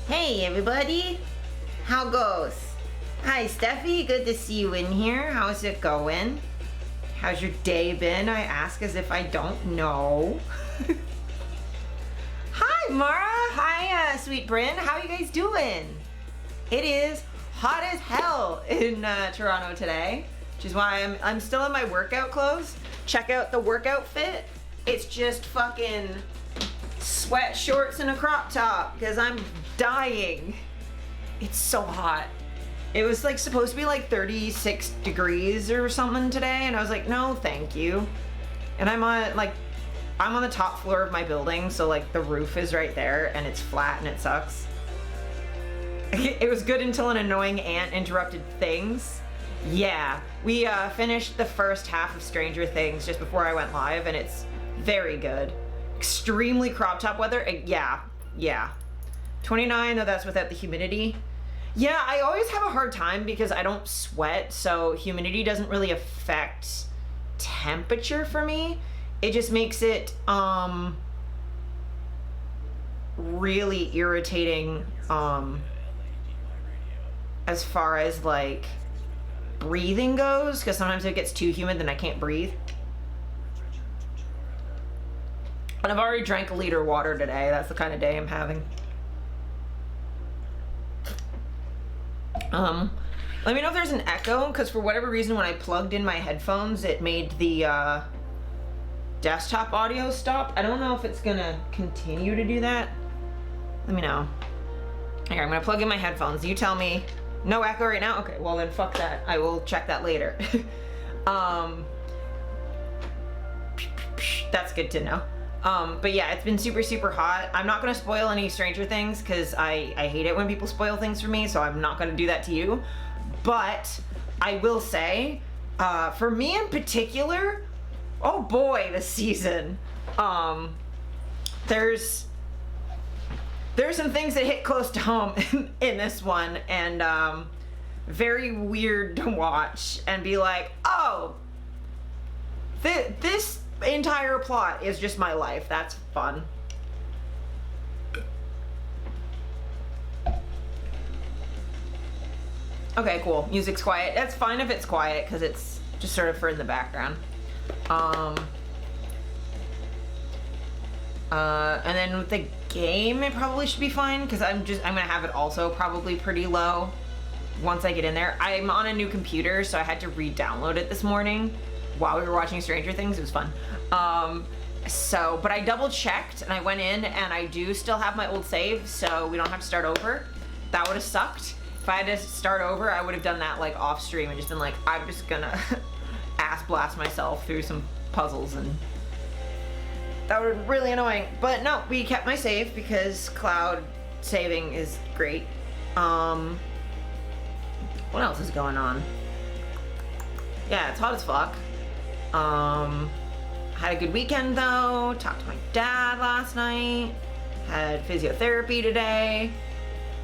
Hey everybody, how goes? Hi Steffi, good to see you in here. How's it going? How's your day been? I ask as if I don't know. Hi Mara, hi Sweet Bryn, how you guys doing? It is hot as hell in Toronto today, which is why I'm still in my workout clothes. Check out the workout fit. It's just fucking sweat shorts and a crop top because I'm dying. It's so hot. It was like supposed to be like 36 degrees or something today, and I was like, no thank you. And I'm on the top floor of my building, so like the roof is right there and it's flat and it sucks. It was good until an annoying ant interrupted things. Yeah, we finished the first half of Stranger Things just before I went live, and it's very good. Extremely crop top weather. Yeah. 29, though that's without the humidity. Yeah, I always have a hard time because I don't sweat, so humidity doesn't really affect temperature for me. It just makes it really irritating as far as like breathing goes, because sometimes if it gets too humid then I can't breathe. And I've already drank a liter of water today. That's the kind of day I'm having. Let me know if there's an echo, because for whatever reason when I plugged in my headphones it made the desktop audio stop. I don't know if it's gonna continue to do that. Let me know. Here, I'm gonna plug in my headphones. You tell me. No echo right now? Okay, well then fuck that. I will check that later. That's good to know. But yeah, it's been super, super hot. I'm not gonna spoil any Stranger Things because I hate it when people spoil things for me, so I'm not gonna do that to you. But I will say, for me in particular, oh boy, this season, there's some things that hit close to home in this one, and very weird to watch and be like, oh, this entire plot is just my life. That's fun. Okay, cool. Music's quiet. That's fine if it's quiet because it's just sort of for in the background. And then with the game, it probably should be fine because I'm gonna have it also probably pretty low once I get in there. I'm on a new computer, so I had to re-download it this morning while we were watching Stranger Things. It was fun. But I double checked and I went in and I do still have my old save, so we don't have to start over. That would have sucked. If I had to start over, I would have done that like off stream and just been like, I'm just gonna ass blast myself through some puzzles, and that would be really annoying. But no, we kept my save because cloud saving is great. What else is going on? Yeah, it's hot as fuck. Had a good weekend though. Talked to my dad last night. Had physiotherapy today.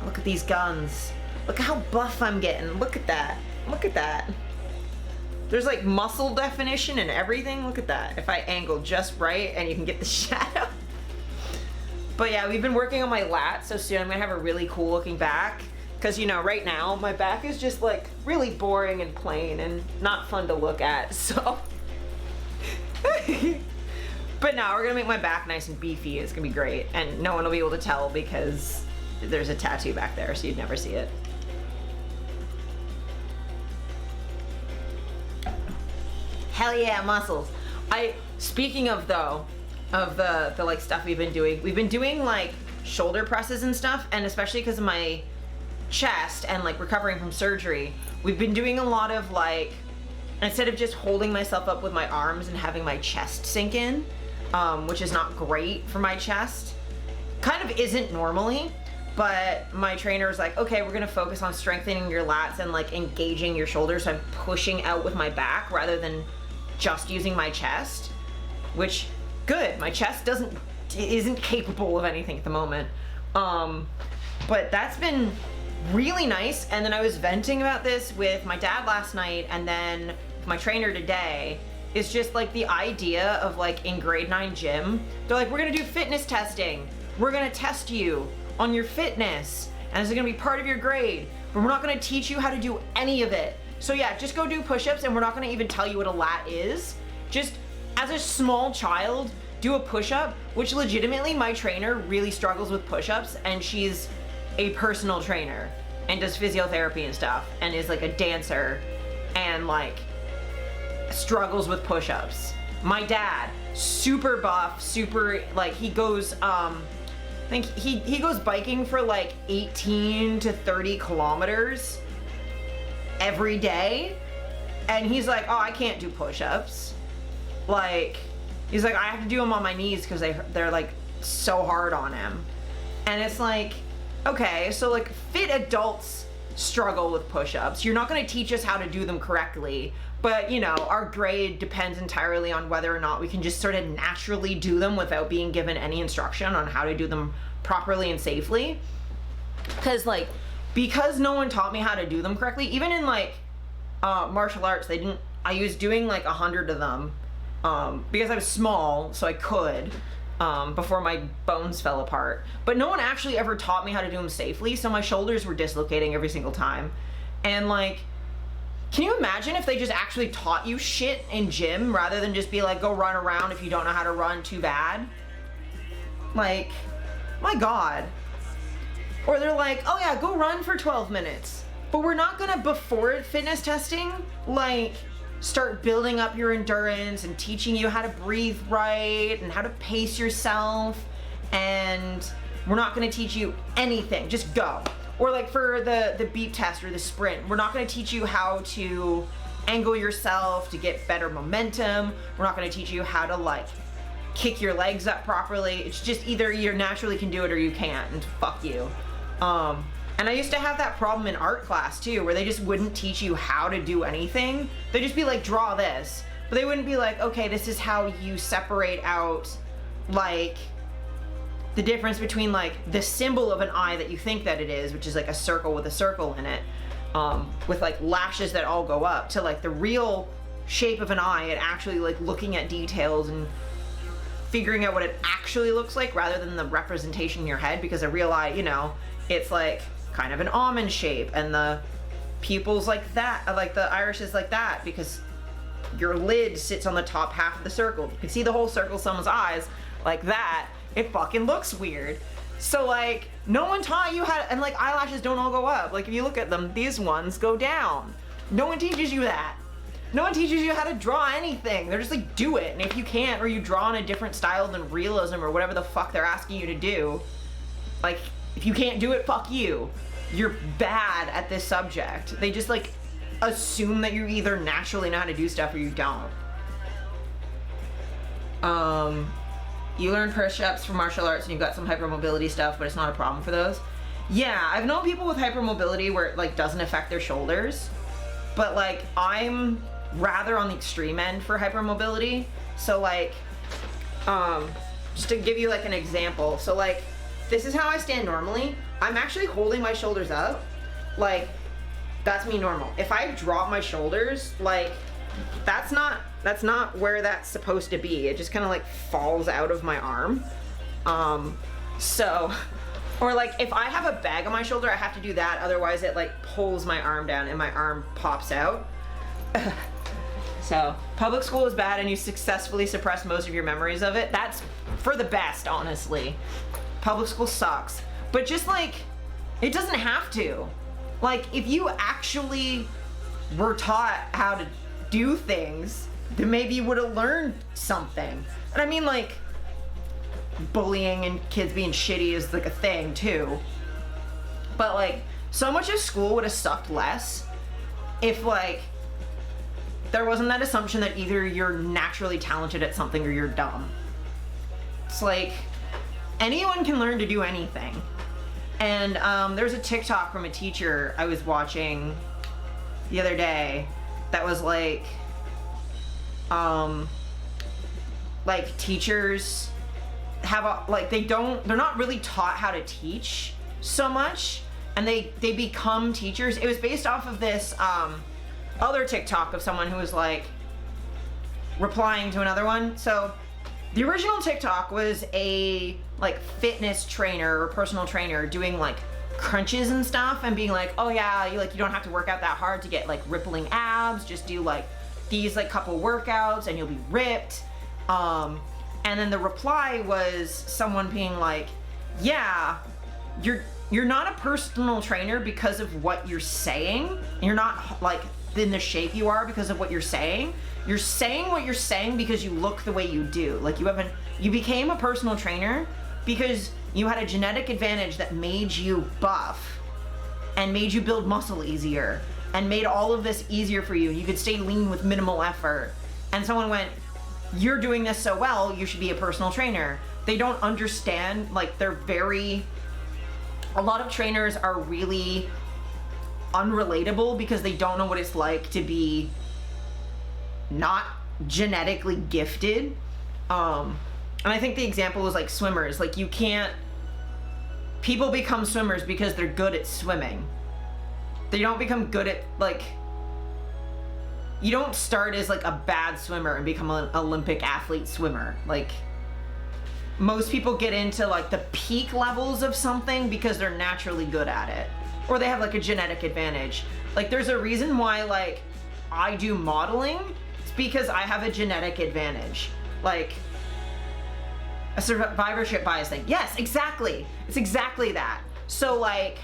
Look at these guns. Look at how buff I'm getting. Look at that. Look at that. There's like muscle definition and everything. Look at that. If I angle just right and you can get the shadow. But yeah, we've been working on my lats, so soon I'm gonna have a really cool looking back. Because, you know, right now my back is just like really boring and plain and not fun to look at, so. But now we're gonna make my back nice and beefy. It's gonna be great, and no one will be able to tell because there's a tattoo back there, so you'd never see it. Hell yeah, muscles. Speaking of though, of the like stuff we've been doing like shoulder presses and stuff, and especially because of my chest and like recovering from surgery, we've been doing a lot of like, instead of just holding myself up with my arms and having my chest sink in, which is not great for my chest, kind of isn't normally, but my trainer was like, okay, we're gonna focus on strengthening your lats and like engaging your shoulders, so I'm pushing out with my back rather than just using my chest, which, good, my chest isn't capable of anything at the moment. But that's been really nice. And then I was venting about this with my dad last night, and then with my trainer today. It's just like the idea of like in grade 9 gym, they're like, we're gonna do fitness testing. We're gonna test you on your fitness, and this is gonna be part of your grade, but we're not gonna teach you how to do any of it. So yeah, just go do push-ups, and we're not gonna even tell you what a lat is. Just as a small child, do a push-up, which legitimately my trainer really struggles with push-ups, and she's a personal trainer and does physiotherapy and stuff, and is like a dancer, and like struggles with push-ups. My dad, super buff, super like, he goes I think he goes biking for like 18 to 30 kilometers every day, and he's like, oh, I can't do push-ups. Like, he's like, I have to do them on my knees because they're like so hard on him. And it's like, okay, so like fit adults struggle with push-ups. You're not going to teach us how to do them correctly, but you know, our grade depends entirely on whether or not we can just sort of naturally do them without being given any instruction on how to do them properly and safely. Because no one taught me how to do them correctly, even in like martial arts, I was doing like 100 of them because I was small, so I could, before my bones fell apart. But no one actually ever taught me how to do them safely, so my shoulders were dislocating every single time. And like, can you imagine if they just actually taught you shit in gym rather than just be like, go run around, if you don't know how to run, too bad? Like, my God. Or they're like, oh yeah, go run for 12 minutes. But we're not gonna, before fitness testing, like, start building up your endurance and teaching you how to breathe right and how to pace yourself. And we're not gonna teach you anything, just go. Or like for the beep test or the sprint, we're not gonna teach you how to angle yourself to get better momentum. We're not gonna teach you how to like kick your legs up properly. It's just either you naturally can do it or you can't, and fuck you. And I used to have that problem in art class too, where they just wouldn't teach you how to do anything. They'd just be like, draw this. But they wouldn't be like, okay, this is how you separate out like the difference between like the symbol of an eye that you think that it is, which is like a circle with a circle in it, with like lashes that all go up, to like the real shape of an eye and actually like looking at details and figuring out what it actually looks like rather than the representation in your head. Because a real eye, you know, it's like kind of an almond shape, and the pupils like that, like the iris is like that, because your lid sits on the top half of the circle. You can see the whole circle, someone's eyes like that. It fucking looks weird. So like, no one taught you how to, and like eyelashes don't all go up. Like if you look at them, these ones go down. No one teaches you that. No one teaches you how to draw anything. They're just like, do it. And if you can't, or you draw in a different style than realism or whatever the fuck they're asking you to do, like, if you can't do it, fuck you. You're bad at this subject. They just like assume that you either naturally know how to do stuff or you don't. You learn push-ups for martial arts and you've got some hypermobility stuff, but it's not a problem for those. Yeah, I've known people with hypermobility where it like doesn't affect their shoulders, but like I'm rather on the extreme end for hypermobility. So like, just to give you like an example, so like, this is how I stand normally. I'm actually holding my shoulders up. Like, that's me normal. If I drop my shoulders, like, that's not where that's supposed to be. It just kind of like falls out of my arm. So, or like if I have a bag on my shoulder, I have to do that. Otherwise it like pulls my arm down and my arm pops out. So public school is bad and you successfully suppress most of your memories of it. That's for the best, honestly. Public school sucks, but just like, it doesn't have to. Like, if you actually were taught how to do things, then maybe you would have learned something. And I mean, like, bullying and kids being shitty is like a thing too. But like, so much of school would have sucked less if like, there wasn't that assumption that either you're naturally talented at something or you're dumb. It's like, anyone can learn to do anything. And there's a TikTok from a teacher I was watching the other day that was like teachers have a, like they're not really taught how to teach so much, and they become teachers. It was based off of this other TikTok of someone who was like replying to another one. So the original TikTok was a like fitness trainer or personal trainer doing like crunches and stuff and being like, oh yeah, you don't have to work out that hard to get like rippling abs, just do like these like couple workouts and you'll be ripped. And then the reply was someone being like, yeah, you're not a personal trainer because of what you're saying. You're not like in the shape you are because of what you're saying. You're saying what you're saying because you look the way you do. Like you became a personal trainer because you had a genetic advantage that made you buff and made you build muscle easier and made all of this easier for you. You could stay lean with minimal effort. And someone went, you're doing this so well, you should be a personal trainer. They don't understand, like a lot of trainers are really unrelatable because they don't know what it's like to be not genetically gifted. And I think the example is like swimmers. Like people become swimmers because they're good at swimming. They don't become good at you don't start as like a bad swimmer and become an Olympic athlete swimmer. Like most people get into like the peak levels of something because they're naturally good at it. Or they have like a genetic advantage. Like there's a reason why like I do modeling. It's because I have a genetic advantage. Like a survivorship bias thing. Yes, exactly. It's exactly that. So like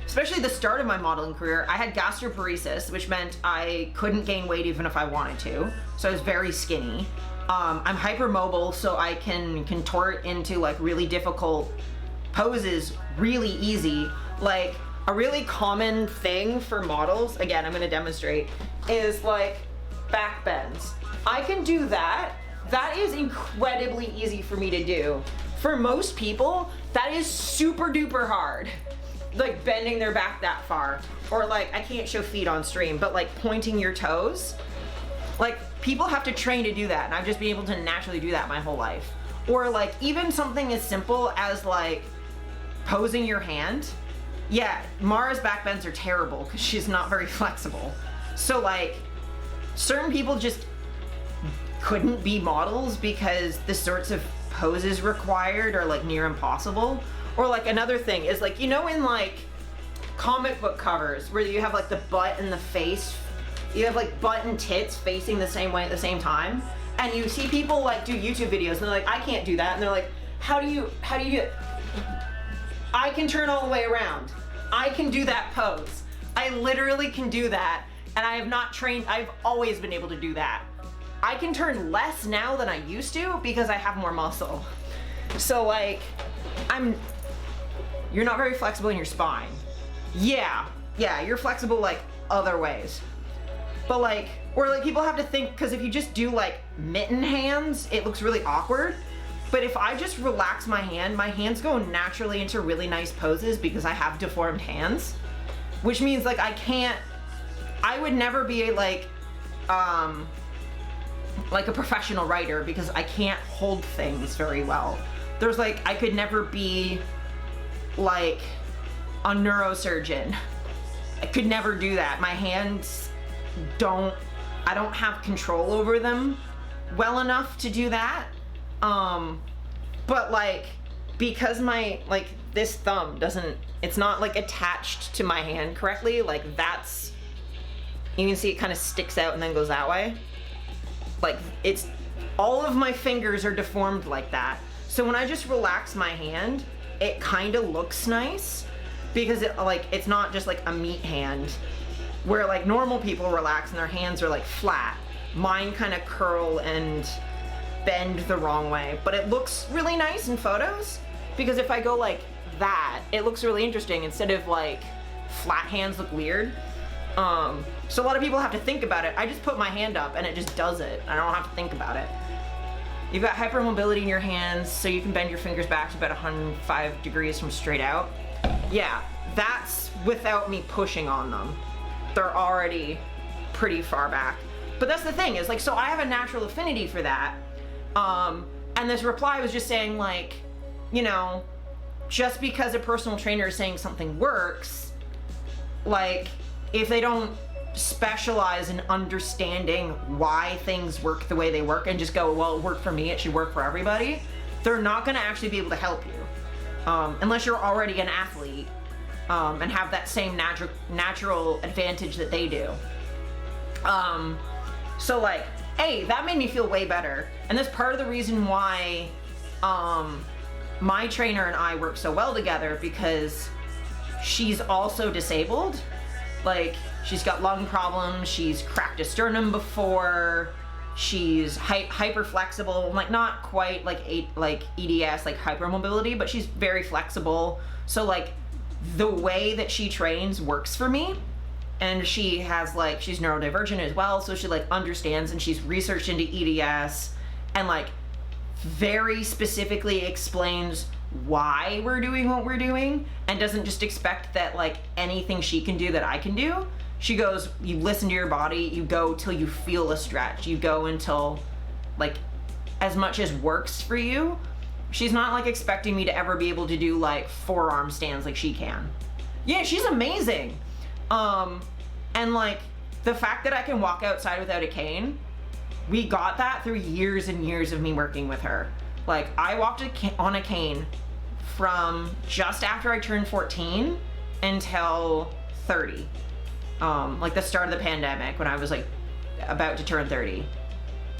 especially the start of my modeling career, I had gastroparesis, which meant I couldn't gain weight even if I wanted to. So I was very skinny. I'm hypermobile, so I can contort into like really difficult poses really easy. Like a really common thing for models, again, I'm gonna demonstrate, is like back bends. I can do that. That is incredibly easy for me to do. For most people, that is super duper hard. Like bending their back that far. Or like, I can't show feet on stream, but like pointing your toes. Like people have to train to do that, and I've just been able to naturally do that my whole life. Or like even something as simple as like posing your hand. Yeah, Mara's back bends are terrible because she's not very flexible. So like certain people just couldn't be models because the sorts of poses required are like near impossible. Or like another thing is like, in like comic book covers where you have like the butt and the face, you have like butt and tits facing the same way at the same time, and you see people like do YouTube videos and they're like, I can't do that, and they're like, how do you do it? I can turn all the way around. I can do that pose. I literally can do that, and I have not trained. I've always been able to do that. I can turn less now than I used to because I have more muscle. So like, you're not very flexible in your spine. Yeah, you're flexible like other ways. But like, or like people have to think, because if you just do like mitten hands, it looks really awkward. But if I just relax my hands go naturally into really nice poses because I have deformed hands. Which means like I would never be like a professional writer because I can't hold things very well. There's like, I could never be like a neurosurgeon. I could never do that. My hands I don't have control over them well enough to do that. But like, because my, like this thumb it's not like attached to my hand correctly, like you can see it kind of sticks out and then goes that way. Like all of my fingers are deformed like that. So when I just relax my hand, it kind of looks nice because it's not just like a meat hand where like normal people relax and their hands are like flat. Mine kind of curl and bend the wrong way, but it looks really nice in photos because if I go like that, it looks really interesting instead of like flat hands look weird. So a lot of people have to think about it. I just put my hand up and it just does it. I don't have to think about it. You've got hypermobility in your hands, so you can bend your fingers back to about 105 degrees from straight out. Yeah, that's without me pushing on them. They're already pretty far back. But that's the thing, is like, so I have a natural affinity for that. And this reply was just saying like, just because a personal trainer is saying something works, like if they don't specialize in understanding why things work the way they work and just go, well, it worked for me, it should work for everybody, they're not going to actually be able to help you. Unless you're already an athlete and have that same natural advantage that they do. So like, hey, that made me feel way better. And that's part of the reason why my trainer and I work so well together, because she's also disabled. Like, she's got lung problems, she's cracked a sternum before, she's hyper flexible, like not quite like EDS, like hypermobility, but she's very flexible. So like the way that she trains works for me. And she has like, she's neurodivergent as well, so she like understands, and she's researched into EDS and like very specifically explains why we're doing what we're doing, and doesn't just expect that like anything she can do that I can do. She goes, you listen to your body, you go till you feel a stretch, you go until like as much as works for you. She's not like expecting me to ever be able to do like forearm stands like she can. Yeah, she's amazing. And like the fact that I can walk outside without a cane, we got that through years and years of me working with her. Like, I walked on a cane from just after I turned 14 until 30. Like the start of the pandemic, when I was like about to turn 30.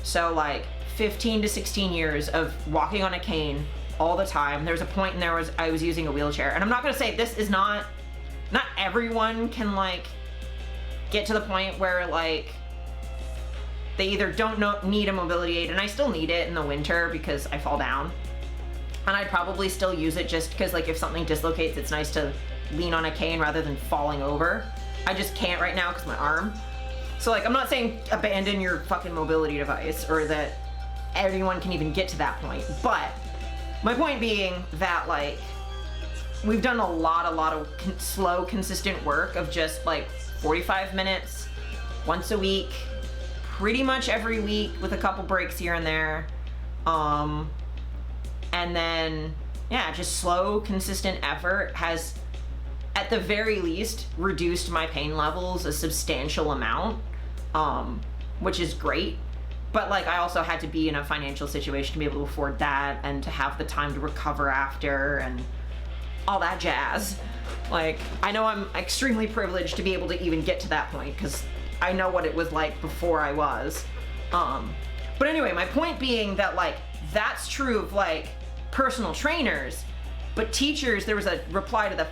So like 15 to 16 years of walking on a cane all the time. There was a point in I was using a wheelchair, and I'm not gonna say this is not everyone can like get to the point where like they either don't need a mobility aid, and I still need it in the winter because I fall down, and I'd probably still use it just because like if something dislocates, it's nice to lean on a cane rather than falling over. I just can't right now because my arm. So like, I'm not saying abandon your fucking mobility device or that anyone can even get to that point, but my point being that like we've done a lot of slow, consistent work of just like 45 minutes once a week, pretty much every week with a couple breaks here and there. And then, yeah, just slow, consistent effort has, at the very least, reduced my pain levels a substantial amount, which is great. But like, I also had to be in a financial situation to be able to afford that and to have the time to recover after and all that jazz. Like, I know I'm extremely privileged to be able to even get to that point because I know what it was like before I was. But anyway, my point being that like, that's true of like personal trainers, but teachers, there was a reply to the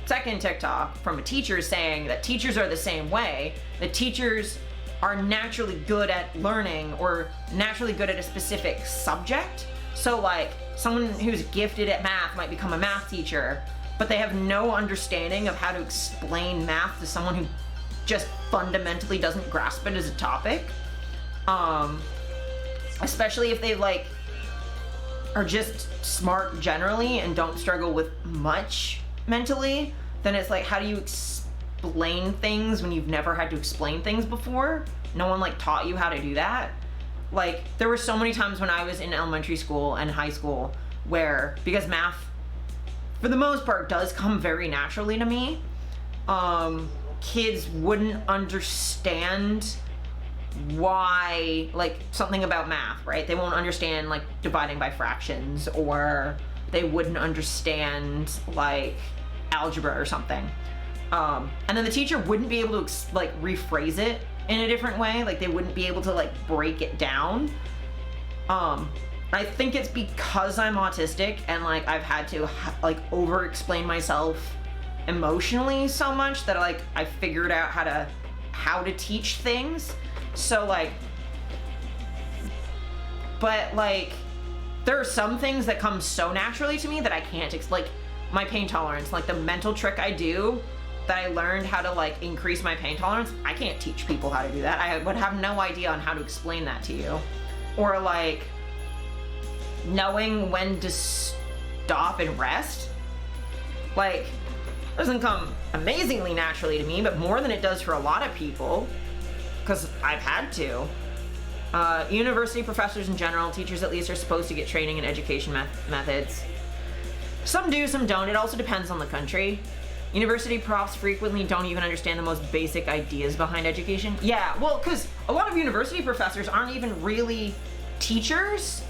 second TikTok from a teacher saying that teachers are the same way, that teachers are naturally good at learning or naturally good at a specific subject. So like someone who's gifted at math might become a math teacher, but they have no understanding of how to explain math to someone who just fundamentally doesn't grasp it as a topic. Especially if they like are just smart generally and don't struggle with much mentally, then it's like, how do you explain things when you've never had to explain things before? No one like taught you how to do that. Like, there were so many times when I was in elementary school and high school where, because math for the most part does come very naturally to me, kids wouldn't understand why, like, something about math, right? They won't understand like dividing by fractions, or they wouldn't understand like algebra or something. And then the teacher wouldn't be able to like rephrase it in a different way. Like, they wouldn't be able to like break it down. I think it's because I'm autistic and like I've had to like over explain myself emotionally so much that like I figured out how to teach things. So like, but like there are some things that come so naturally to me that I can't like my pain tolerance, like the mental trick I do that I learned how to like increase my pain tolerance. I can't teach people how to do that. I would have no idea on how to explain that to you. Or like knowing when to stop and rest, like, doesn't come amazingly naturally to me, but more than it does for a lot of people, because I've had to. University professors in general, teachers at least, are supposed to get training in education methods. Some do, some don't. It also depends on the country. University profs frequently don't even understand the most basic ideas behind education. Yeah, well, because a lot of university professors aren't even really teachers.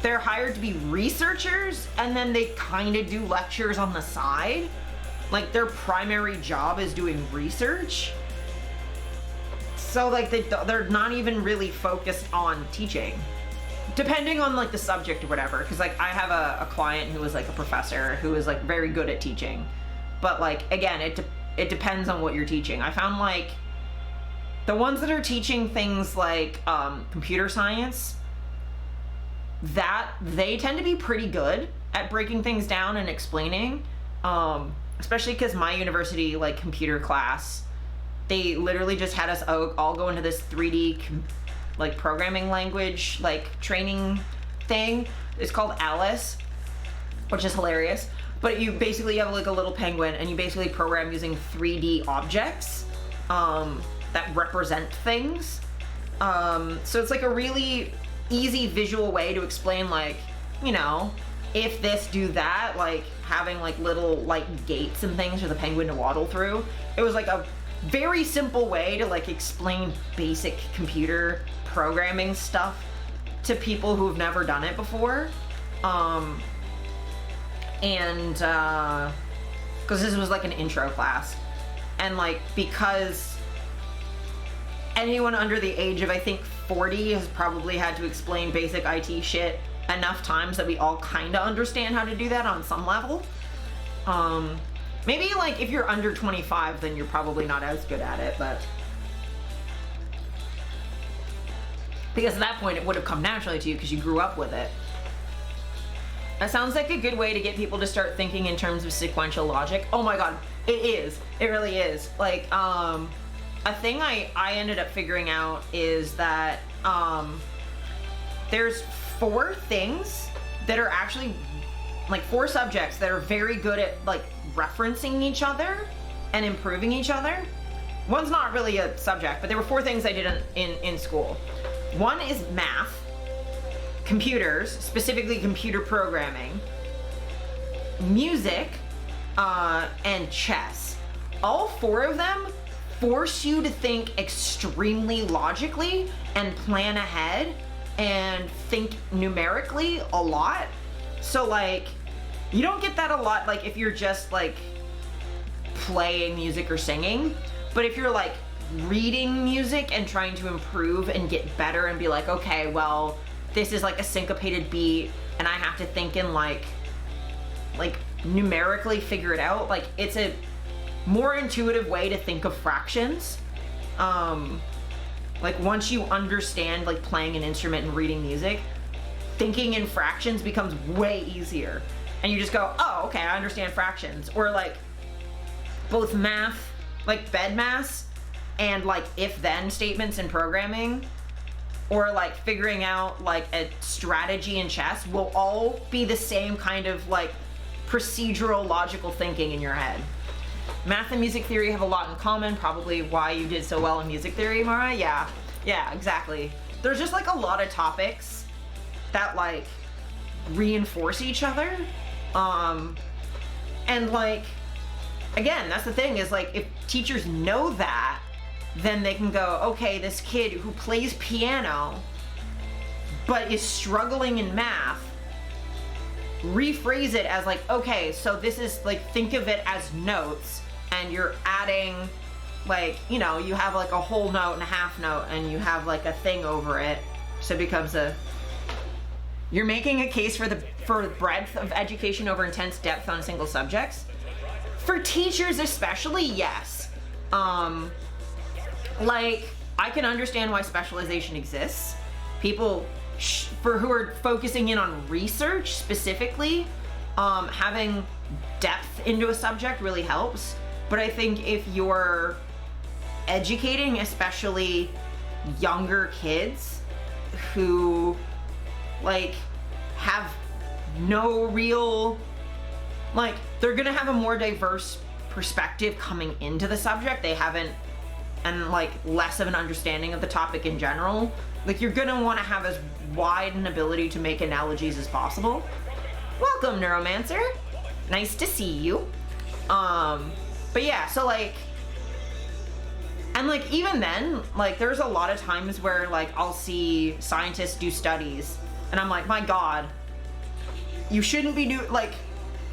They're hired to be researchers, and then they kind of do lectures on the side. Like, their primary job is doing research. So, like, they're not even really focused on teaching. Depending on, like, the subject or whatever. Because, like, I have a client who was, like, a professor who is, like, very good at teaching. But, like, again, it depends on what you're teaching. I found, like, the ones that are teaching things like computer science, that they tend to be pretty good at breaking things down and explaining. Especially because my university, like, computer class, they literally just had us all go into this 3D like programming language like training thing. It's called Alice, which is hilarious. But you basically have like a little penguin, and you basically program using 3D objects that represent things. So it's like a really easy visual way to explain, like, you know, if this, do that, like having like little like gates and things for the penguin to waddle through. It was like a very simple way to like explain basic computer programming stuff to people who've never done it before. And because this was like an intro class, and like because anyone under the age of I think 40 has probably had to explain basic IT shit enough times that we all kind of understand how to do that on some level. Maybe like if you're under 25, then you're probably not as good at it, but because at that point it would have come naturally to you because you grew up with it. That sounds like a good way to get people to start thinking in terms of sequential logic. Oh my god, it is. It really is. Like, a thing I ended up figuring out is that there's 4 things that are actually, like 4 subjects that are very good at like referencing each other and improving each other. One's not really a subject, but there were 4 things I did in school. One is math, computers, specifically computer programming, music, and chess. All 4 of them force you to think extremely logically and plan ahead and think numerically a lot. So like, you don't get that a lot like if you're just like playing music or singing, but if you're like reading music and trying to improve and get better and be like, okay, well, this is like a syncopated beat and I have to think in like numerically figure it out. Like, it's a more intuitive way to think of fractions. Like once you understand like playing an instrument and reading music, thinking in fractions becomes way easier. And you just go, oh, okay, I understand fractions. Or like both math, like BEDMAS, and like if-then statements in programming, or like figuring out like a strategy in chess will all be the same kind of like procedural logical thinking in your head. Math and music theory have a lot in common, probably why you did so well in music theory, Mara. Yeah, exactly. There's just like a lot of topics that like reinforce each other. And like, again, that's the thing, is like if teachers know that, then they can go, okay, this kid who plays piano but is struggling in math, rephrase it as like, okay, so this is like, think of it as notes, and you're adding like, you know, you have like a whole note and a half note and you have like a thing over it, so it becomes you're making a case for breadth of education over intense depth on single subjects. For teachers especially, yes. Like, I can understand why specialization exists. People for who are focusing in on research specifically, having depth into a subject really helps. But I think if you're educating, especially younger kids who like have no real, like, they're gonna have a more diverse perspective coming into the subject. They haven't, and like less of an understanding of the topic in general. Like, you're gonna want to have as wide an ability to make analogies as possible. Welcome, Neuromancer. Nice to see you. But yeah, so like, and like even then, like there's a lot of times where like I'll see scientists do studies and I'm like, my God, you shouldn't be doing, like,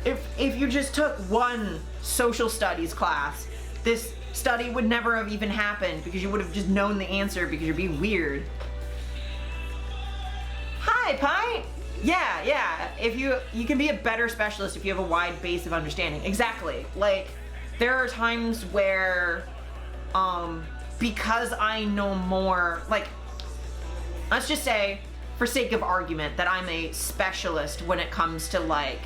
if you just took one social studies class, this study would never have even happened because you would have just known the answer because you're being weird. Hi, Pie. Yeah. If you can be a better specialist if you have a wide base of understanding. Exactly. Like, there are times where, because I know more, like, let's just say, for sake of argument, that I'm a specialist when it comes to, like,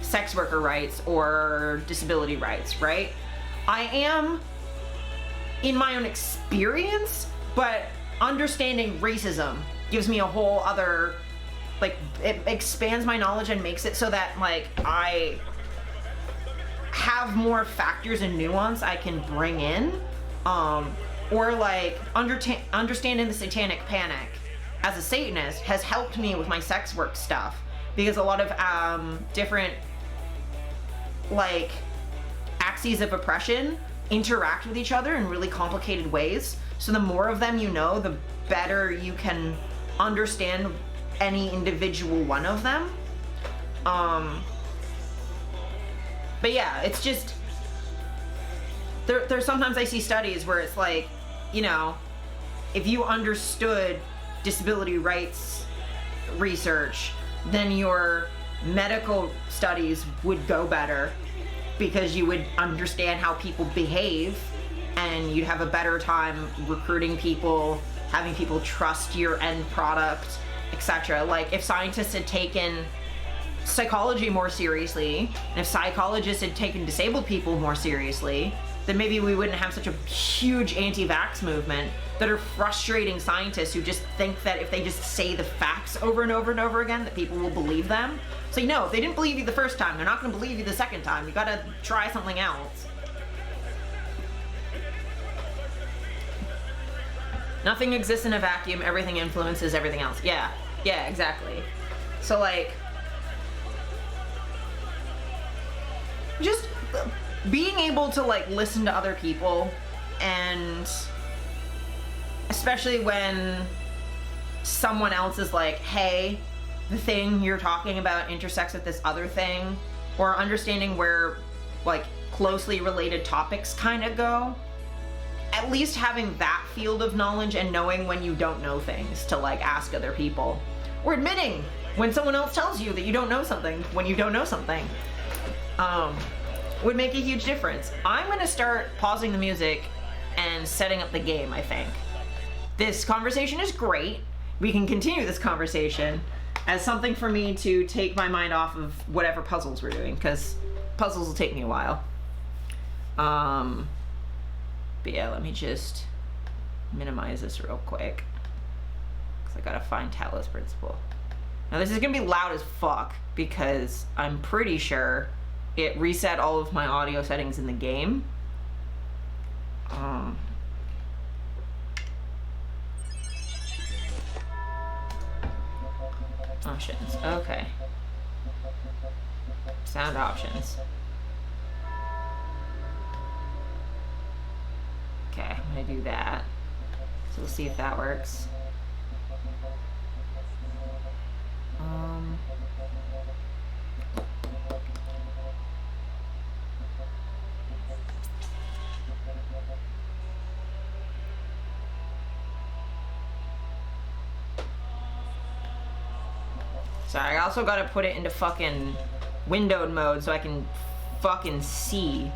sex worker rights or disability rights, right? I am in my own experience, but understanding racism gives me a whole other, like, it expands my knowledge and makes it so that, like, I have more factors and nuance I can bring in, or like understanding the satanic panic as a Satanist has helped me with my sex work stuff, because a lot of different, like, axes of oppression interact with each other in really complicated ways. So the more of them you know, the better you can understand any individual one of them. But yeah, it's just, there's sometimes I see studies where it's like, you know, if you understood disability rights research, then your medical studies would go better because you would understand how people behave and you'd have a better time recruiting people, having people trust your end product, etc. Like, if scientists had taken psychology more seriously, and if psychologists had taken disabled people more seriously, then maybe we wouldn't have such a huge anti-vax movement that are frustrating scientists who just think that if they just say the facts over and over and over again, that people will believe them. So, no, if they didn't believe you the first time, they're not going to believe you the second time. You gotta try something else. Nothing exists in a vacuum. Everything influences everything else. Yeah, exactly. So, like, just being able to, like, listen to other people, and especially when someone else is like, hey, the thing you're talking about intersects with this other thing, or understanding where, like, closely related topics kind of go. At least having that field of knowledge and knowing when you don't know things to, like, ask other people, or admitting when someone else tells you that you don't know something when you don't know something, would make a huge difference. I'm gonna start pausing the music and setting up the game, I think. This conversation is great. We can continue this conversation as something for me to take my mind off of whatever puzzles we're doing, because puzzles will take me a while. But yeah, let me just minimize this real quick, because I gotta find Talos Principle. Now this is gonna be loud as fuck, because I'm pretty sure it reset all of my audio settings in the game. Options, okay. Sound options. Okay, I'm gonna do that. So we'll see if that works. Sorry, I also gotta put it into fucking windowed mode so I can fucking see.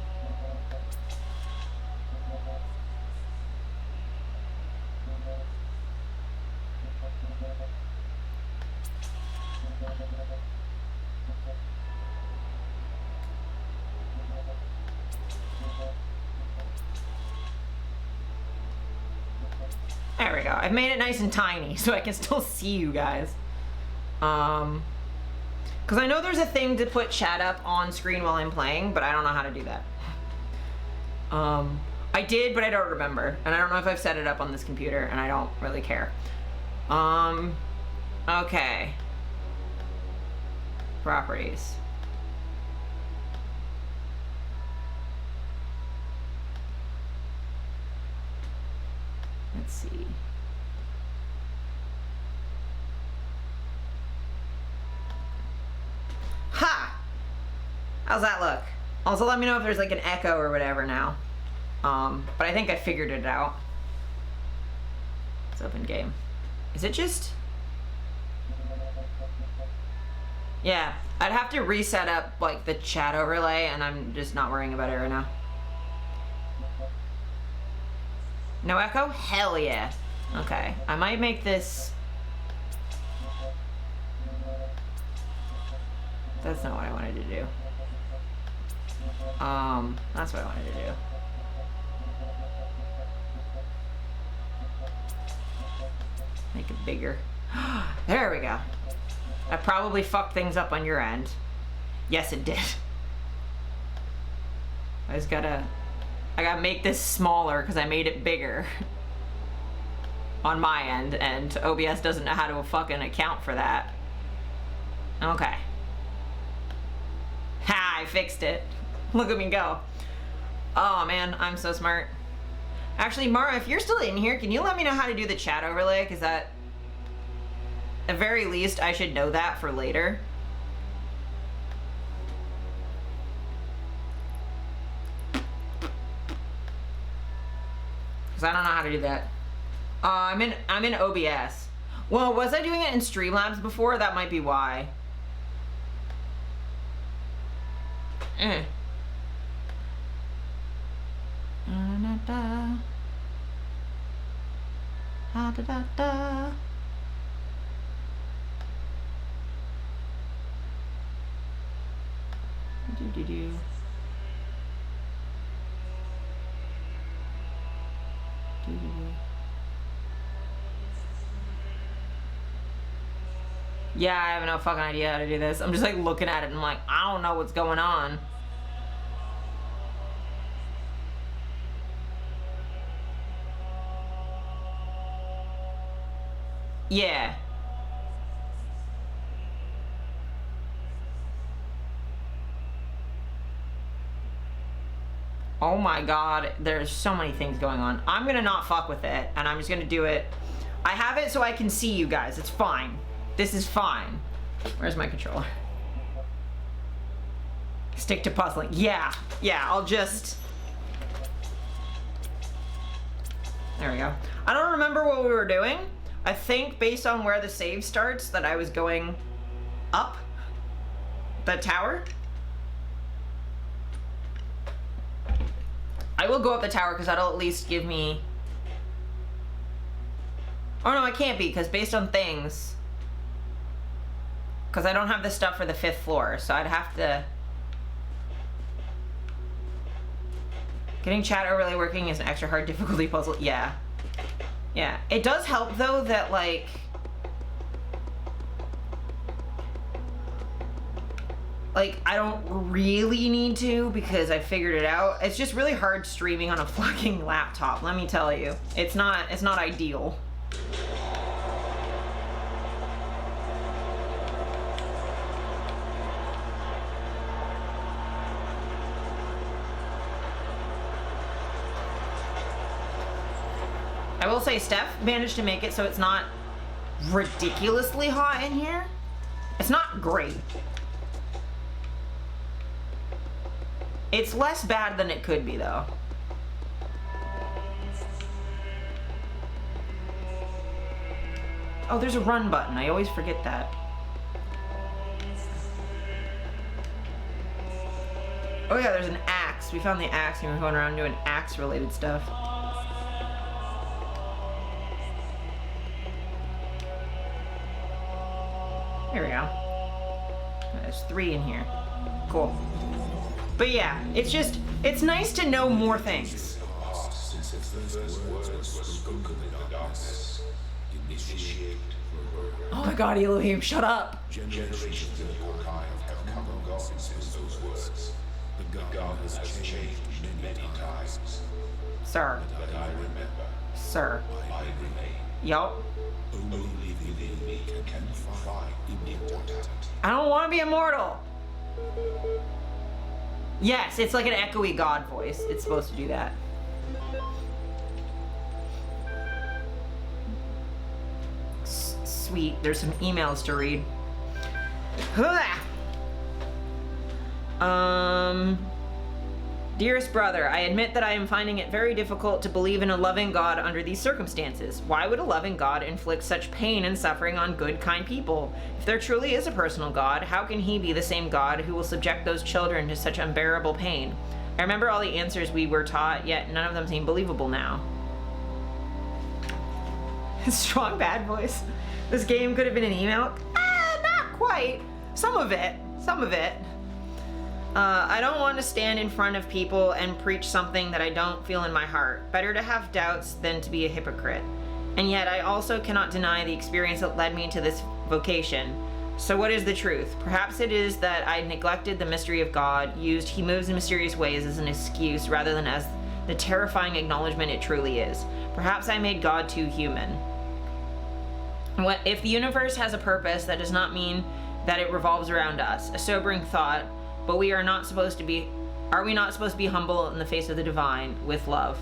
There we go. I've made it nice and tiny so I can still see you guys. Because I know there's a thing to put chat up on screen while I'm playing, but I don't know how to do that. I did, but I don't remember. And I don't know if I've set it up on this computer, and I don't really care. Okay. Properties. Let's see. Ha! How's that look? Also, let me know if there's like an echo or whatever now. But I think I figured it out. It's open game. Is it just... Yeah, I'd have to reset up like the chat overlay, and I'm just not worrying about it right now. No echo? Hell yeah. Okay, I might make this... That's not what I wanted to do. That's what I wanted to do. Make it bigger. There we go. I probably fucked things up on your end. Yes, it did. I gotta make this smaller because I made it bigger on my end, and OBS doesn't know how to fucking account for that. Okay. Ha, I fixed it. Look at me go. Oh man, I'm so smart. Actually, Mara, if you're still in here, can you let me know how to do the chat overlay? Because that, at very least, I should know that for later. Because I don't know how to do that. I'm in OBS. Well, was I doing it in Streamlabs before? That might be why. Yeah, I have no fucking idea how to do this. I'm just like looking at it and I'm like, I don't know what's going on. Yeah. Oh my god, there's so many things going on. I'm gonna not fuck with it, and I'm just gonna do it. I have it so I can see you guys. It's fine. This is fine. Where's my controller? Stick to puzzling. Yeah, I'll just... There we go. I don't remember what we were doing. I think based on where the save starts that I was going up the tower. I will go up the tower because that'll at least give me... Oh no, I can't be because based on things... Because I don't have the stuff for the 5th floor, so I'd have to... Getting chat overlay working is an extra hard difficulty puzzle. Yeah. Yeah. It does help though that like... Like, I don't really need to because I figured it out. It's just really hard streaming on a fucking laptop, let me tell you. It's not ideal. I will say Steph managed to make it so it's not ridiculously hot in here. It's not great. It's less bad than it could be, though. Oh, there's a run button. I always forget that. Oh yeah, there's an axe. We found the axe and we're going around doing axe-related stuff. Here we go. There's 3 in here. Cool. But yeah, it's nice to know more things. Oh my god, Elohim, shut up! Generations in the archive have come and gone since those words. The God has changed many times. Sir. But I remember. Sir. I remain. Yup. Only within me can find immortality. I don't want to be immortal! Yes, it's like an echoey God voice. It's supposed to do that. sweet. There's some emails to read. Dearest brother, I admit that I am finding it very difficult to believe in a loving God under these circumstances. Why would a loving God inflict such pain and suffering on good, kind people? If there truly is a personal God, how can he be the same God who will subject those children to such unbearable pain? I remember all the answers we were taught, yet none of them seem believable now. Strong bad voice. This game could have been an email. Not quite. Some of it. I don't want to stand in front of people and preach something that I don't feel in my heart. Better to have doubts than to be a hypocrite. And yet I also cannot deny the experience that led me to this vocation. So what is the truth? Perhaps it is that I neglected the mystery of God, used he moves in mysterious ways as an excuse rather than as the terrifying acknowledgement it truly is. Perhaps I made God too human. If the universe has a purpose, that does not mean that it revolves around us. A sobering thought. But are we not supposed to be humble in the face of the divine with love?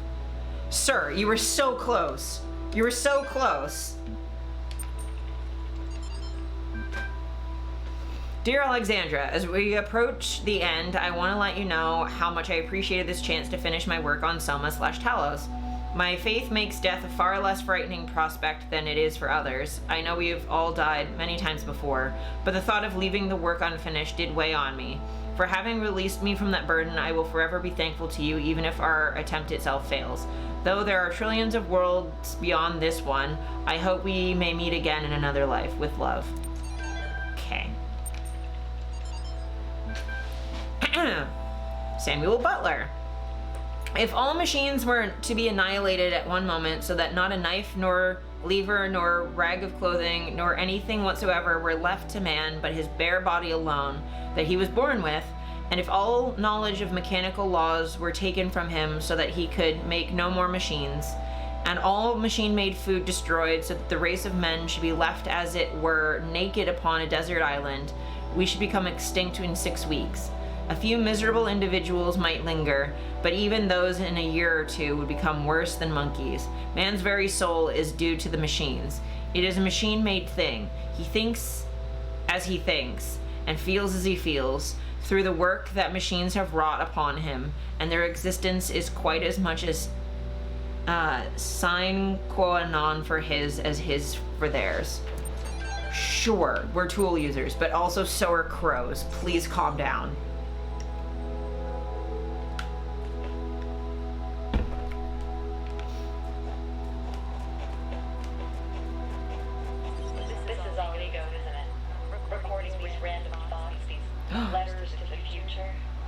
Sir, you were so close. You were so close. Dear Alexandra, as we approach the end, I want to let you know how much I appreciated this chance to finish my work on Soma/Talos. My faith makes death a far less frightening prospect than it is for others. I know we've all died many times before, but the thought of leaving the work unfinished did weigh on me. For having released me from that burden, I will forever be thankful to you, even if our attempt itself fails. Though there are trillions of worlds beyond this one, I hope we may meet again in another life. With love. Okay. Samuel Butler. If all machines were to be annihilated at one moment so that not a knife, nor lever, nor rag of clothing, nor anything whatsoever were left to man but his bare body alone that he was born with, and if all knowledge of mechanical laws were taken from him so that he could make no more machines, and all machine-made food destroyed so that the race of men should be left as it were naked upon a desert island, we should become extinct in 6 weeks. A few miserable individuals might linger, but even those in a year or two would become worse than monkeys. Man's very soul is due to the machines. It is a machine-made thing. He thinks as he thinks, and feels as he feels, through the work that machines have wrought upon him, and their existence is quite as much as sine qua non for his as his for theirs. Sure, we're tool users, but also so are crows. Please calm down.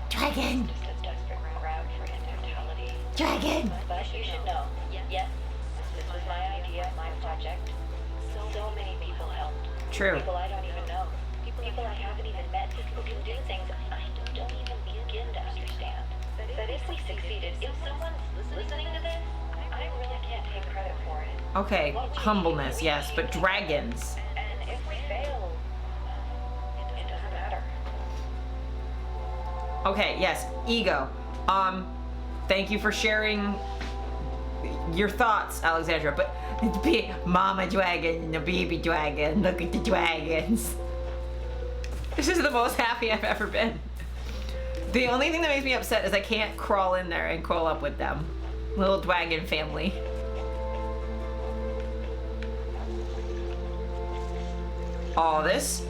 Dragon! Just a desperate crowd for immortality. Dragon! But you should know, yes, this was my idea, my project. So many people helped. True. People I don't even know. People I haven't even met who can do things I don't even begin to understand. But if we succeeded, if someone's listening to this, I really can't take credit for it. Okay, humbleness, yes, but dragons. And if we fail, it doesn't matter. Okay, yes, ego. Thank you for sharing your thoughts, Alexandra, but mama dragon and the baby dragon, look at the dragons. This is the most happy I've ever been. The only thing that makes me upset is I can't crawl in there and crawl up with them. Little dragon family. Oh, this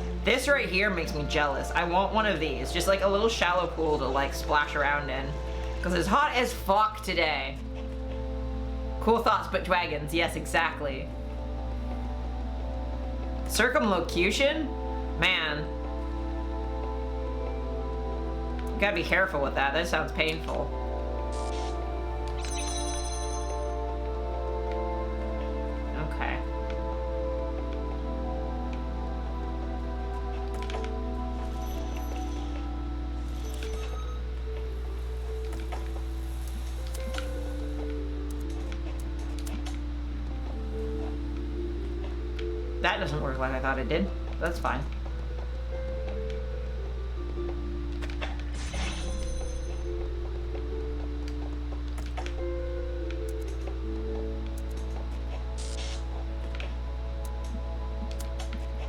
right here makes me jealous. I want one of these. Just like a little shallow pool to like splash around in. Because it's hot as fuck today. Cool thoughts, but dragons. Yes, exactly. Circumlocution? Man. You gotta be careful with that. That sounds painful. Okay. That doesn't work like I thought it did. That's fine.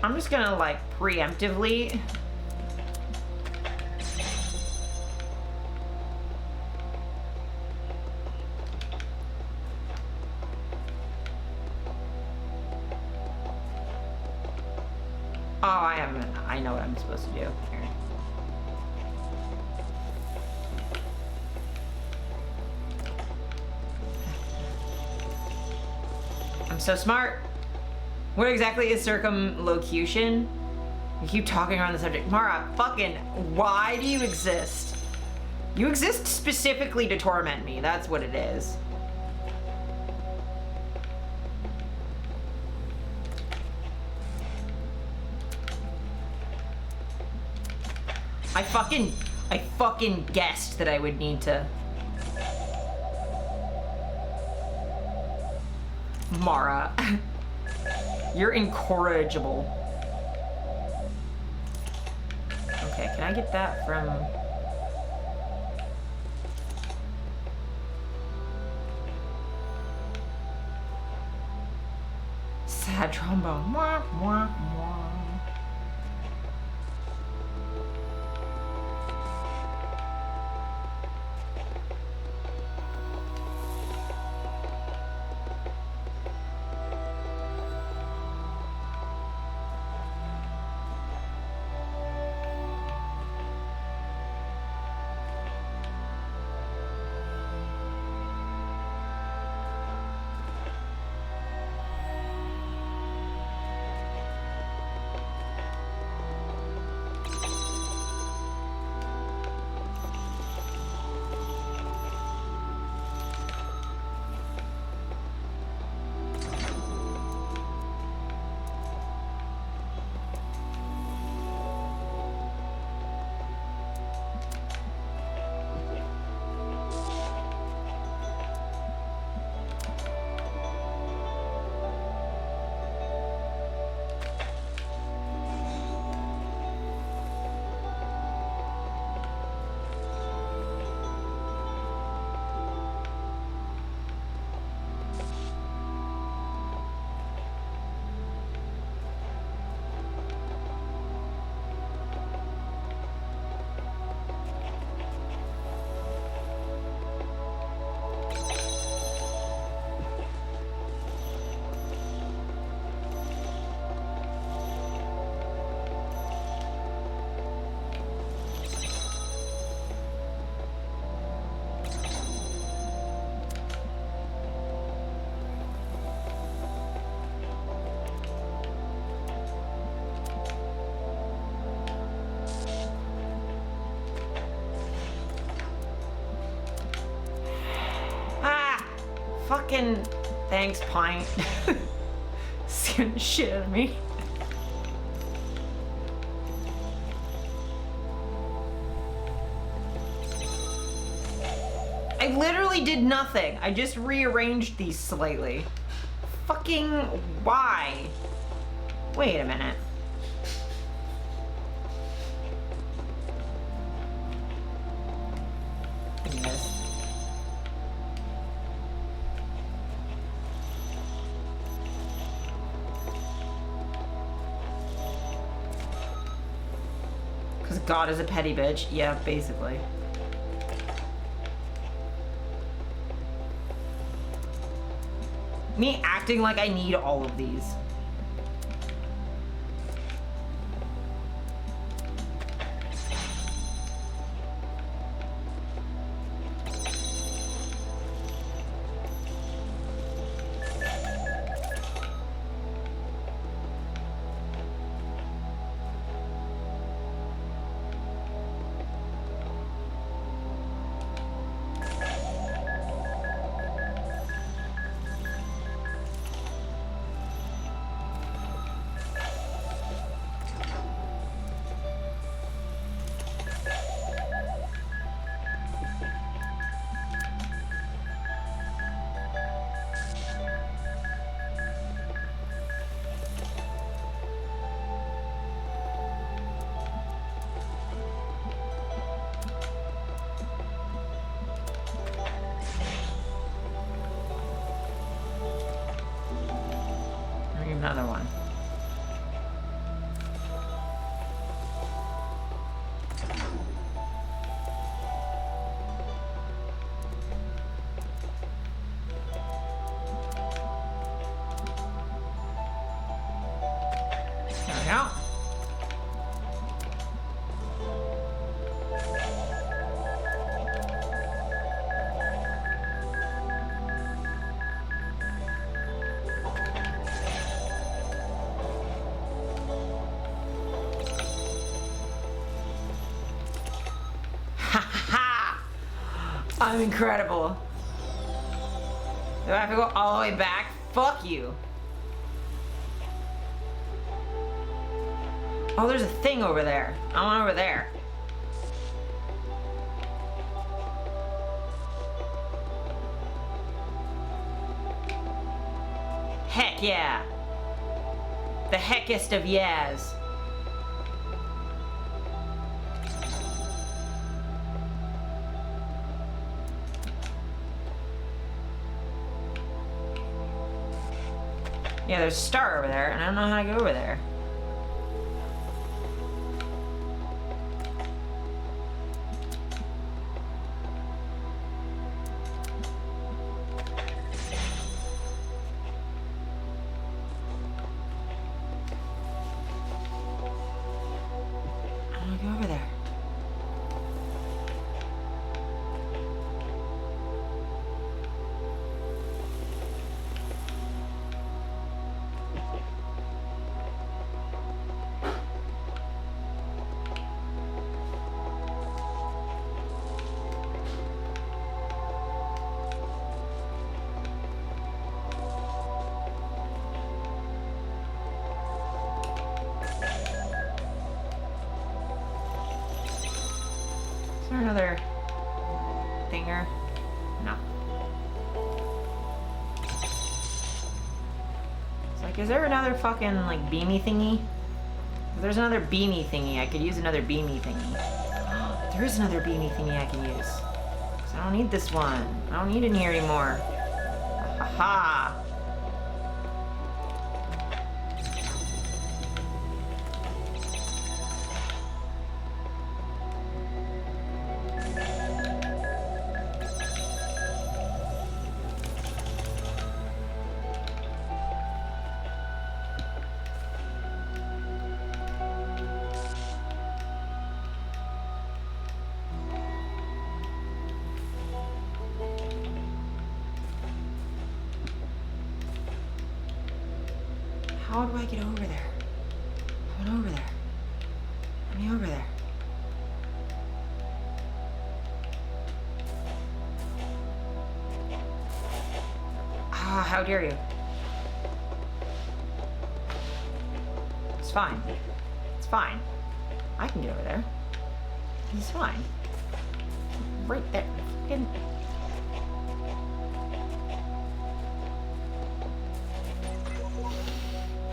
I'm just gonna like preemptively. Oh, I know what I'm supposed to do here. I'm so smart. What exactly is circumlocution? You keep talking around the subject. Mara, fucking, why do you exist? You exist specifically to torment me. That's what it is. I fucking guessed that I would need to. Mara, you're incorrigible. Okay, can I get that from... Sad trombone. Mwah, mwah, mwah. Fucking thanks, Pint. Scaring the shit out of me. I literally did nothing. I just rearranged these slightly. Fucking why? Wait a minute. God is a petty bitch. Yeah, basically. Me acting like I need all of these. I'm incredible. Do I have to go all the way back? Fuck you. Oh, there's a thing over there. I want over there. Heck yeah. The heckest of yeahs. Yeah, there's a star over there, and I don't know how to get over there. I want to go over there. Is there another thinger? No. It's like, is there another fucking, like, beamy thingy? If there's another beamy thingy, I could use another beamy thingy. There is another beamy thingy I can use. 'Cause I don't need this one. I don't need it in here anymore. Ha ha. How do I get over there? I went over there. Let me over there. Ah, how dare you? It's fine. It's fine. I can get over there. It's fine. Right there. Fucking...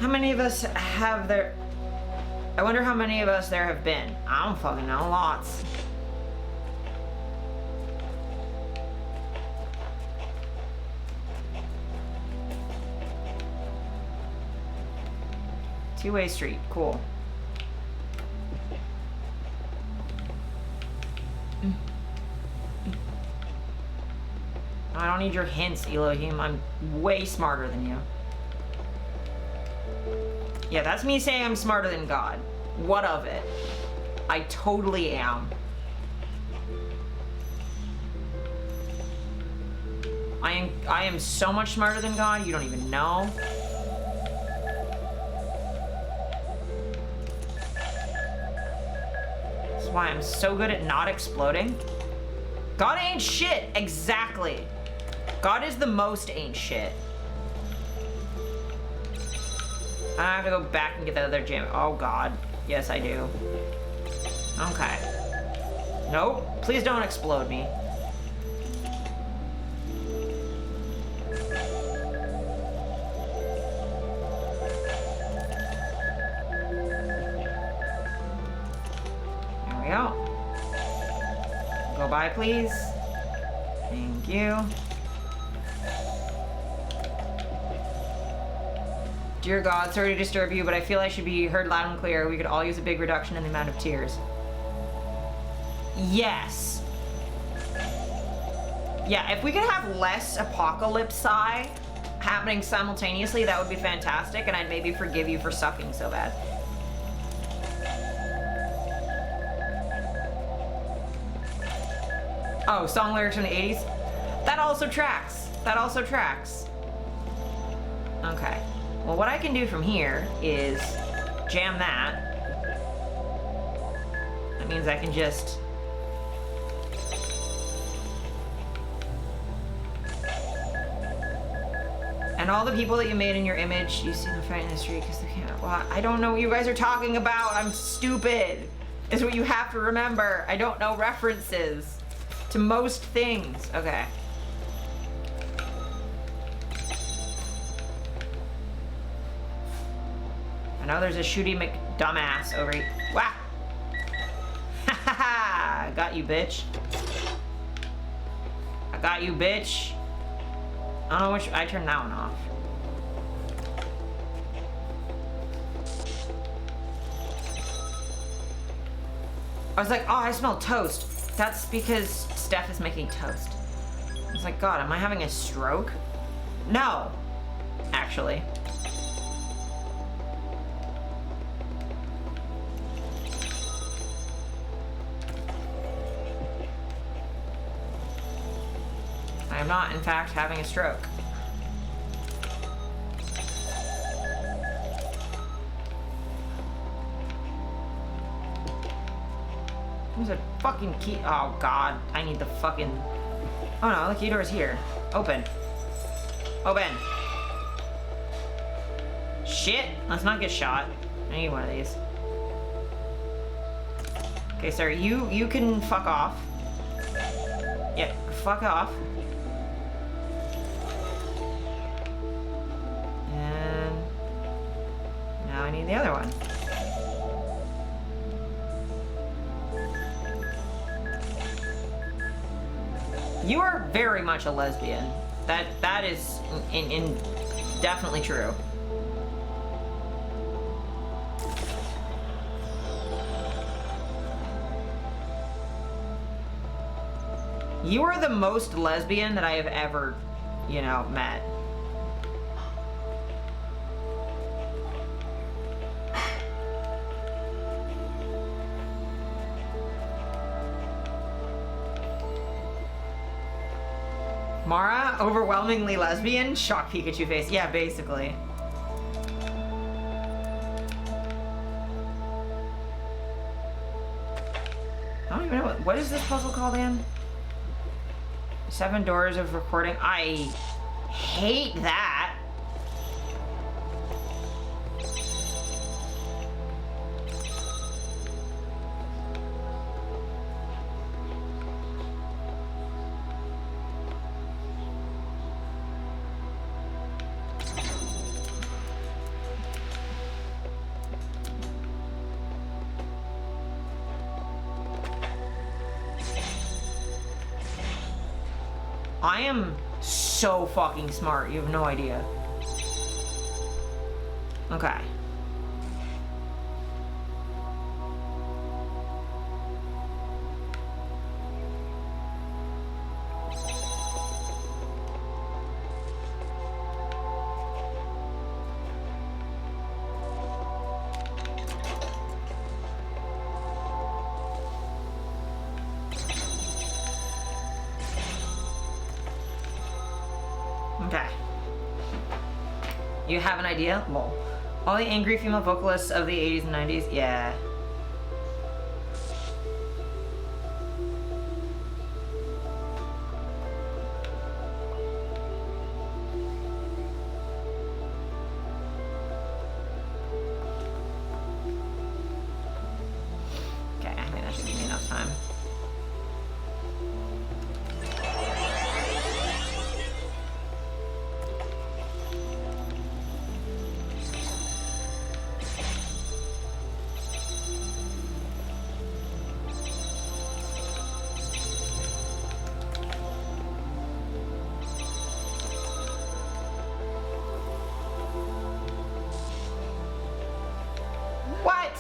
How many of us have there? I wonder how many of us there have been. I don't fucking know. Lots. Two-way street. Cool. I don't need your hints, Elohim. I'm way smarter than you. Yeah, that's me saying I'm smarter than God. What of it? I totally am. I am so much smarter than God, you don't even know. That's why I'm so good at not exploding. God ain't shit, exactly. God is the most ain't shit. I have to go back and get that other gem. Oh God. Yes, I do. Okay. Nope. Please don't explode me. There we go. Go by, please. Thank you. Dear God, sorry to disturb you, but I feel I should be heard loud and clear. We could all use a big reduction in the amount of tears. Yes. Yeah, if we could have less apocalypse happening simultaneously, that would be fantastic, and I'd maybe forgive you for sucking so bad. Oh, song lyrics from the 80s? That also tracks. That also tracks. Okay. Well, what I can do from here is jam that. That means I can just And all the people that you made in your image, you see them fighting in the street because they can't. Well, I don't know what you guys are talking about. I'm stupid. Is what you have to remember. I don't know references to most things. Okay. I know there's a Shooty McDumbass over here. Wah! Ha ha ha! Got you, bitch. I got you, bitch. I don't know which. I turned that one off. I was like, oh, I smell toast. That's because Steph is making toast. I was like, God, am I having a stroke? No, actually. I am not, in fact, having a stroke. There's a fucking key. Oh, God. I need the fucking... Oh, no. The key door is here. Open. Open. Shit. Let's not get shot. I need one of these. Okay, sir. You can fuck off. Yeah, fuck off. And... now I need the other one. You are very much a lesbian. That is in definitely true. You are the most lesbian that I have ever, you know, met. Mara, overwhelmingly lesbian? Shock Pikachu face. Yeah, basically. I don't even know what is this puzzle called again? 7 doors of recording. I hate that. I am so fucking smart, you have no idea. Okay. Okay. You have an idea? Lol. All the angry female vocalists of the 80s and 90s? Yeah. Okay, I think that should give me enough time. What?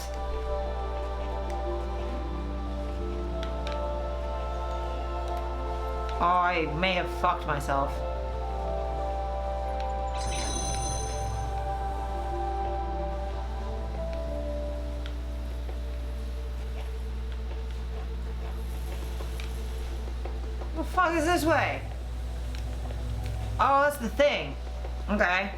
Oh, I may have fucked myself. What the fuck is this way? Oh, that's the thing. Okay.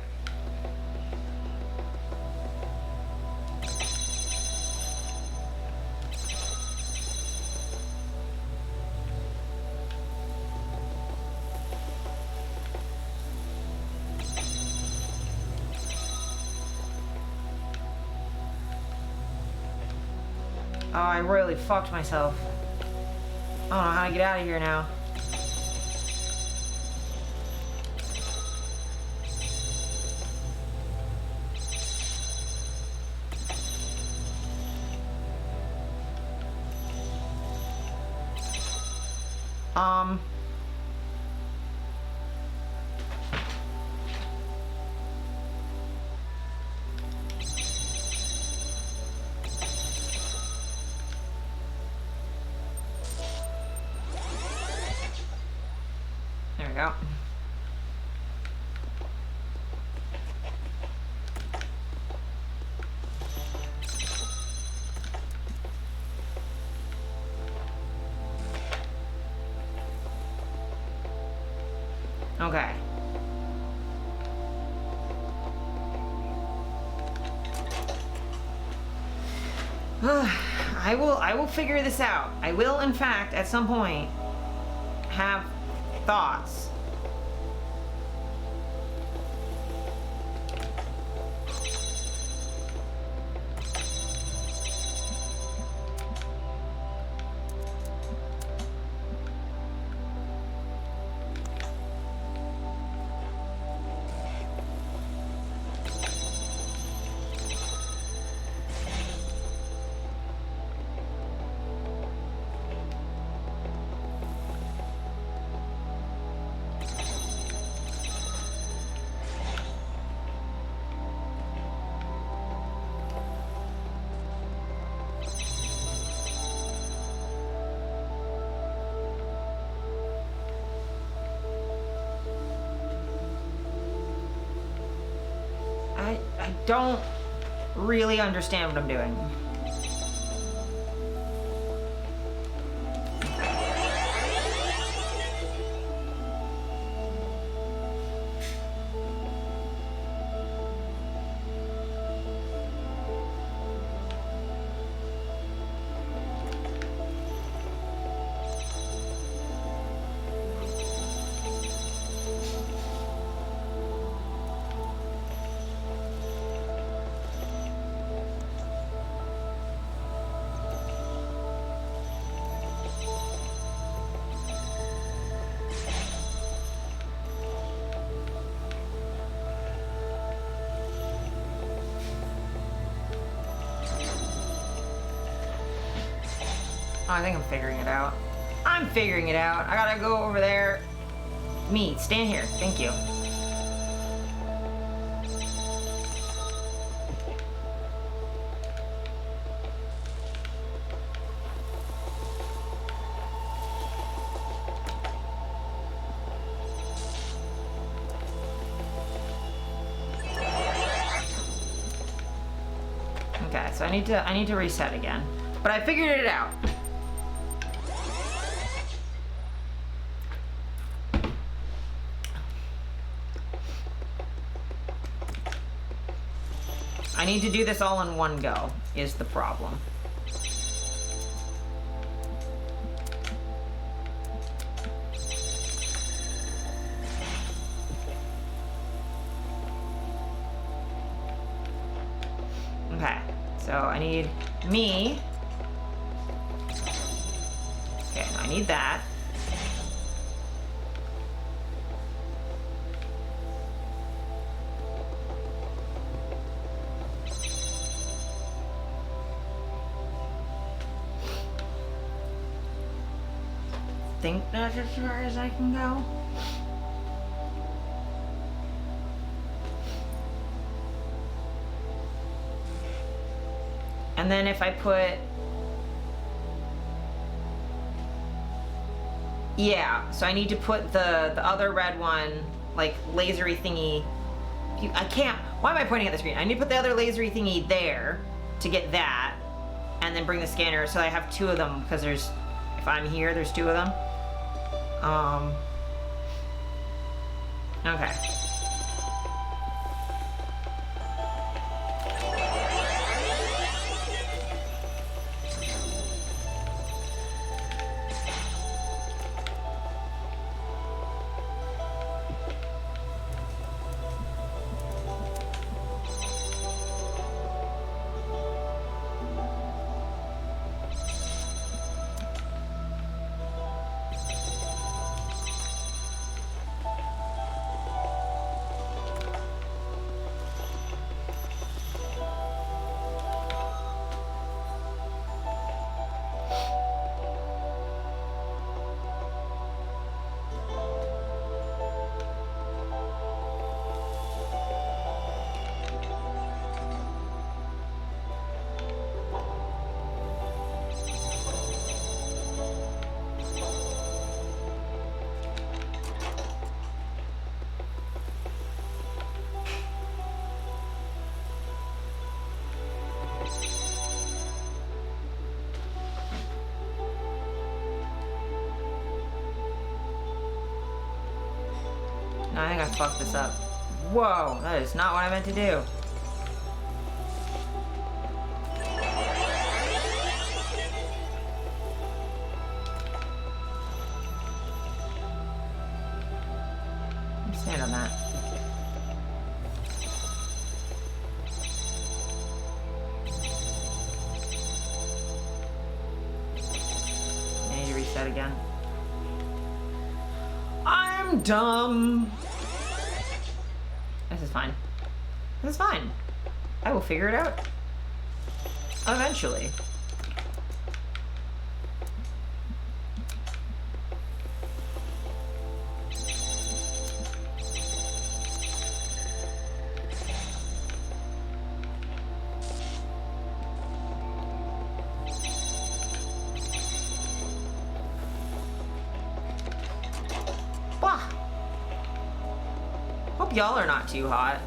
Oh, I royally fucked myself. I don't know how to get out of here now. There we go. Okay. I will figure this out. I will, in fact, at some point, have thoughts. I don't really understand what I'm doing. Oh, I think I'm figuring it out. I'm figuring it out. I gotta go over there. Me, stand here. Thank you. Okay, so I need to reset again. But I figured it out. I need to do this all in one go, is the problem. Okay, so I need me. Okay, I need that. I think that's as far as I can go. And then if I put, yeah, so I need to put the other red one, like lasery thingy. I can't, why am I pointing at the screen? I need to put the other lasery thingy there to get that, and then bring the scanner so I have two of them, because there's, if I'm here, there's two of them. Okay. No, I think I fucked this up. Whoa, that is not what I meant to do. Stand on that. I need to reset again. I'm dumb. This is fine. This is fine. I will figure it out. Eventually. Hope y'all are not too hot.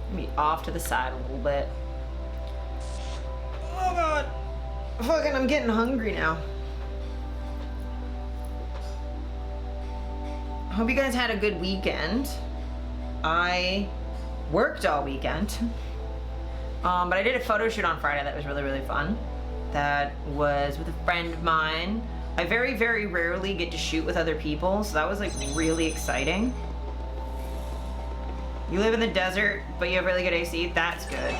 Let me off to the side a little bit. Oh god. Fucking, I'm getting hungry now. Hope you guys had a good weekend. I worked all weekend. But I did a photo shoot on Friday that was really, really fun. That was with a friend of mine. I very, very rarely get to shoot with other people, so that was like really exciting. You live in the desert, but you have really good AC? That's good.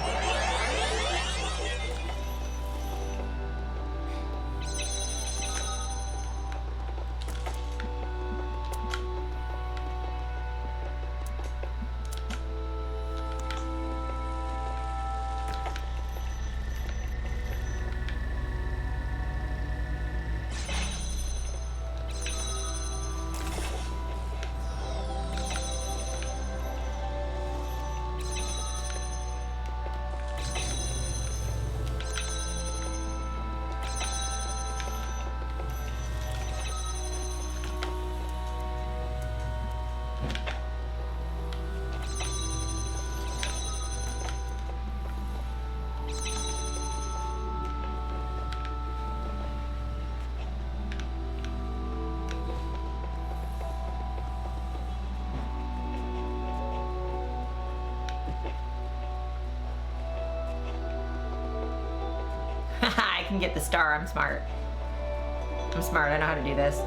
I can get the star. I'm smart. I'm smart. I know how to do this.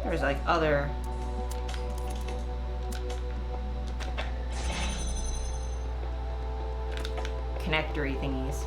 There's like other connectory thingies.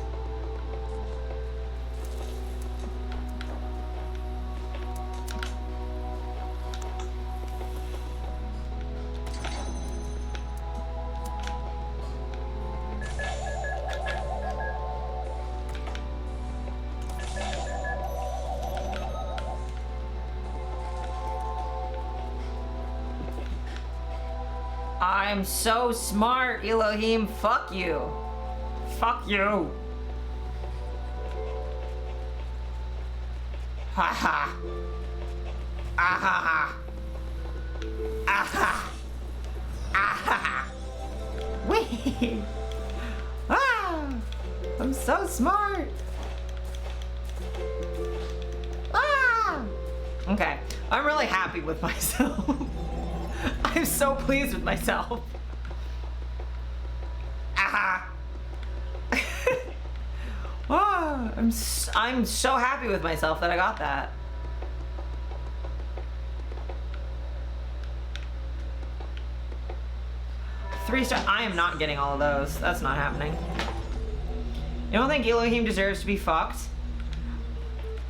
I'm so smart, Elohim. Fuck you. Fuck you. Ha ha. Ah ha ha. Ah ha. Ah ha ha. Wee. Ah. I'm so smart. Ah. Okay. I'm really happy with myself. I'm so pleased with myself. Ah. Oh, I'm so happy with myself that I got that. Three star. I am not getting all of those. That's not happening. You don't think Elohim deserves to be fucked?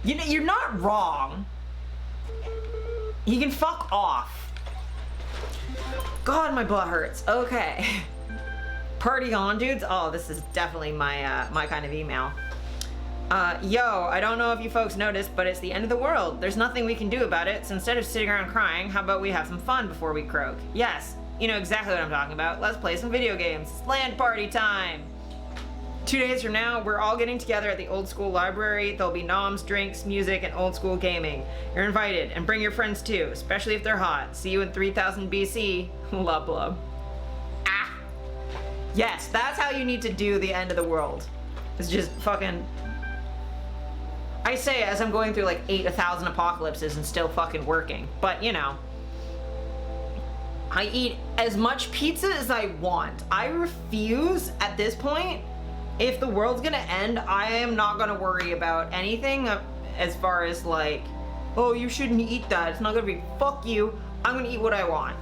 You know, you're not wrong. He can fuck off. God, my butt hurts. Okay. Party on, dudes. Oh, this is definitely my my kind of email. Yo, I don't know if you folks noticed, but it's the end of the world. There's nothing we can do about it, so instead of sitting around crying, how about we have some fun before we croak? Yes, you know exactly what I'm talking about. Let's play some video games. It's land party time. 2 days from now, we're all getting together at the old school library. There'll be noms, drinks, music, and old school gaming. You're invited, and bring your friends too, especially if they're hot. See you in 3000 BC. Love, love. Ah! Yes, that's how you need to do the end of the world. It's just fucking... I say it as I'm going through like 1,000 apocalypses and still fucking working. But, you know. I eat as much pizza as I want. I refuse, at this point, if the world's gonna end, I am not gonna worry about anything as far as like, oh, you shouldn't eat that. It's not gonna be, fuck you. I'm gonna eat what I want.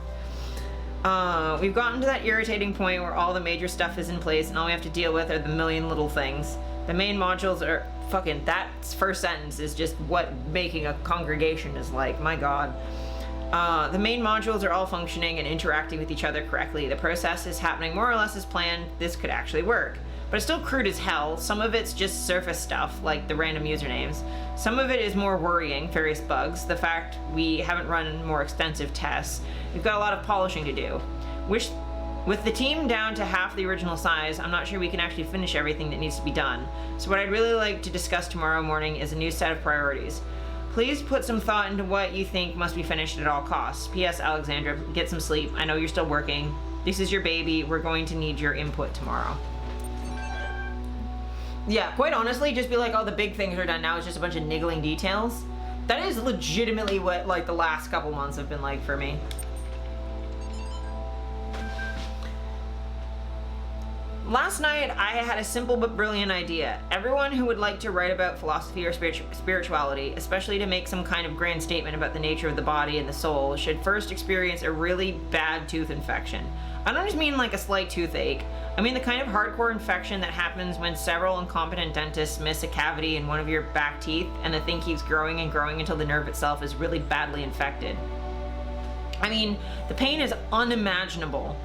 We've gotten to that irritating point where all the major stuff is in place and all we have to deal with are the million little things. The main modules are fucking, that first sentence is just what making a congregation is like, my God. The main modules are all functioning and interacting with each other correctly. The process is happening more or less as planned. This could actually work. But it's still crude as hell. Some of it's just surface stuff, like the random usernames. Some of it is more worrying, various bugs. The fact we haven't run more extensive tests. We've got a lot of polishing to do. With the team down to half the original size, I'm not sure we can actually finish everything that needs to be done. So what I'd really like to discuss tomorrow morning is a new set of priorities. Please put some thought into what you think must be finished at all costs. P.S. Alexandra, get some sleep. I know you're still working. This is your baby. We're going to need your input tomorrow. Yeah, quite honestly, just be like, oh, the big things are done now. It's just a bunch of niggling details. That is legitimately what, like, the last couple months have been like for me. Last night, I had a simple but brilliant idea. Everyone who would like to write about philosophy or spirituality, especially to make some kind of grand statement about the nature of the body and the soul, should first experience a really bad tooth infection. I don't just mean like a slight toothache. I mean the kind of hardcore infection that happens when several incompetent dentists miss a cavity in one of your back teeth and the thing keeps growing and growing until the nerve itself is really badly infected. I mean, the pain is unimaginable.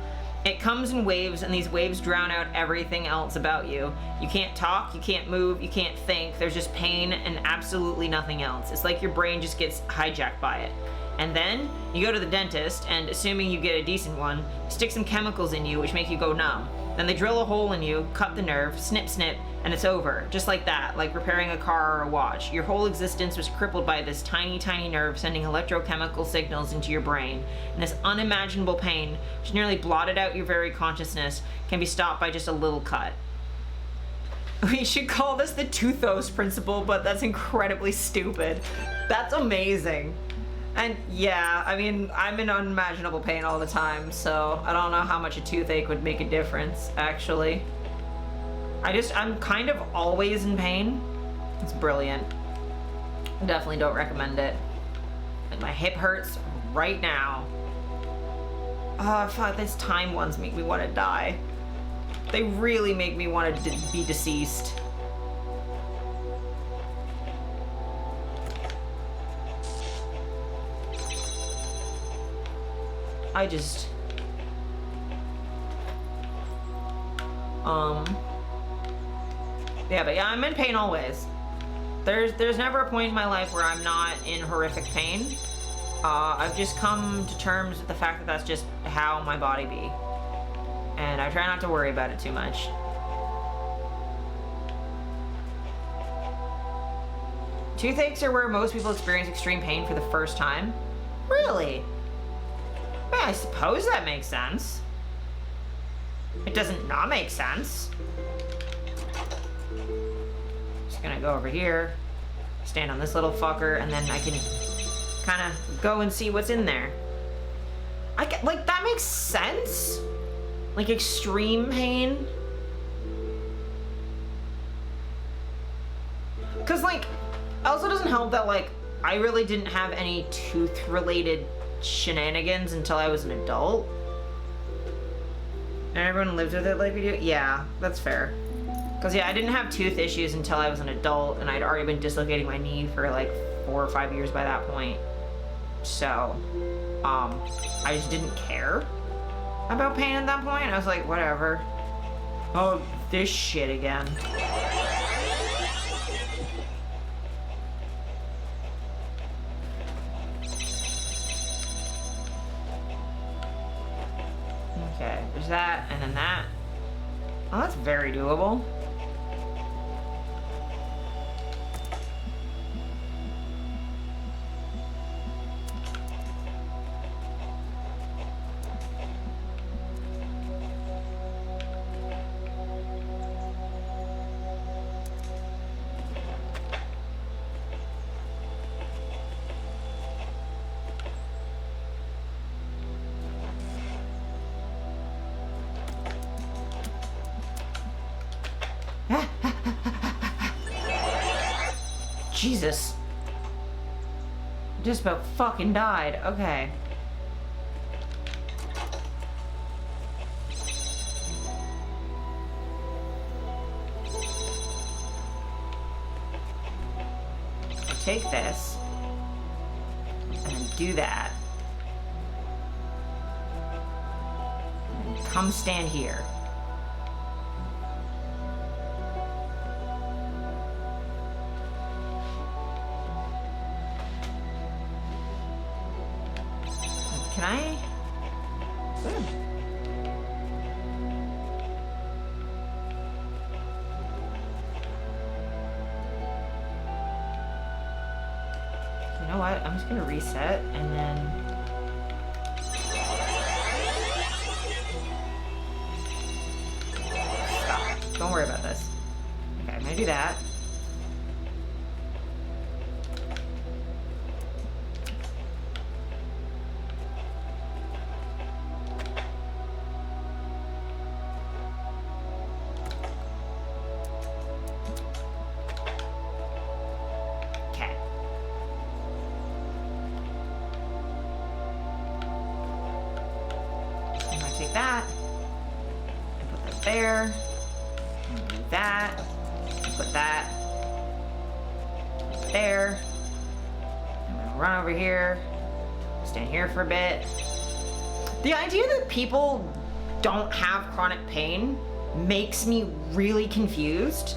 It comes in waves, and these waves drown out everything else about you. You can't talk, you can't move, you can't think. There's just pain and absolutely nothing else. It's like your brain just gets hijacked by it. And then you go to the dentist, and assuming you get a decent one, stick some chemicals in you which make you go numb. Then they drill a hole in you, cut the nerve, snip snip, and it's over. Just like that, like repairing a car or a watch. Your whole existence was crippled by this tiny, tiny nerve sending electrochemical signals into your brain. And this unimaginable pain, which nearly blotted out your very consciousness, can be stopped by just a little cut. We should call this the Talos Principle, but that's incredibly stupid. That's amazing. And yeah, I mean, I'm in unimaginable pain all the time, so I don't know how much a toothache would make a difference, actually. I'm kind of always in pain. It's brilliant. I definitely don't recommend it. Like, my hip hurts right now. Oh, fuck, these time ones make me want to die. They really make me want to be deceased. I just... Yeah, but yeah, I'm in pain always. There's never a point in my life where I'm not in horrific pain. I've just come to terms with the fact that that's just how my body be. And I try not to worry about it too much. Toothaches are where most people experience extreme pain for the first time. Really? Well, I suppose that makes sense. It doesn't not make sense. Just gonna go over here, stand on this little fucker, and then I can kind of go and see what's in there. Like, that makes sense? Like, extreme pain? Because, like, it also doesn't help that, like, I really didn't have any tooth-related shenanigans until I was an adult. And everyone lives with it like we do? Yeah, that's fair. Because, yeah, I didn't have tooth issues until I was an adult, and I'd already been dislocating my knee for, like, 4 or 5 years by that point. So, I just didn't care about pain at that point. I was like, whatever. Oh, this shit again. Okay, there's that, and then that. Oh, that's very doable. Jesus. Just about fucking died. Okay. Take this and do that. And come stand here. Can I? Good. You know what? I'm just gonna reset and then. Stop. Don't worry about this. Okay, I'm gonna do that. Take that, and put that there, and do that, and put that there. I'm gonna run over here, stand here for a bit. The idea that people don't have chronic pain makes me really confused.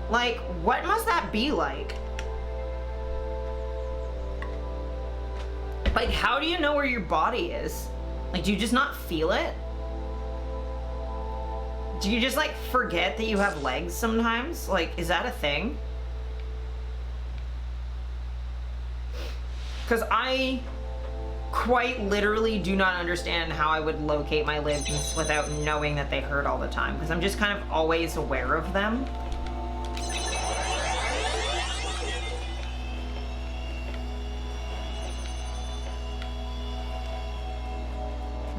Like, what must that be like? Like, how do you know where your body is? Like, do you just not feel it? Do you just, like, forget that you have legs sometimes? Like, is that a thing? Because I quite literally do not understand how I would locate my limbs without knowing that they hurt all the time. Because I'm just kind of always aware of them.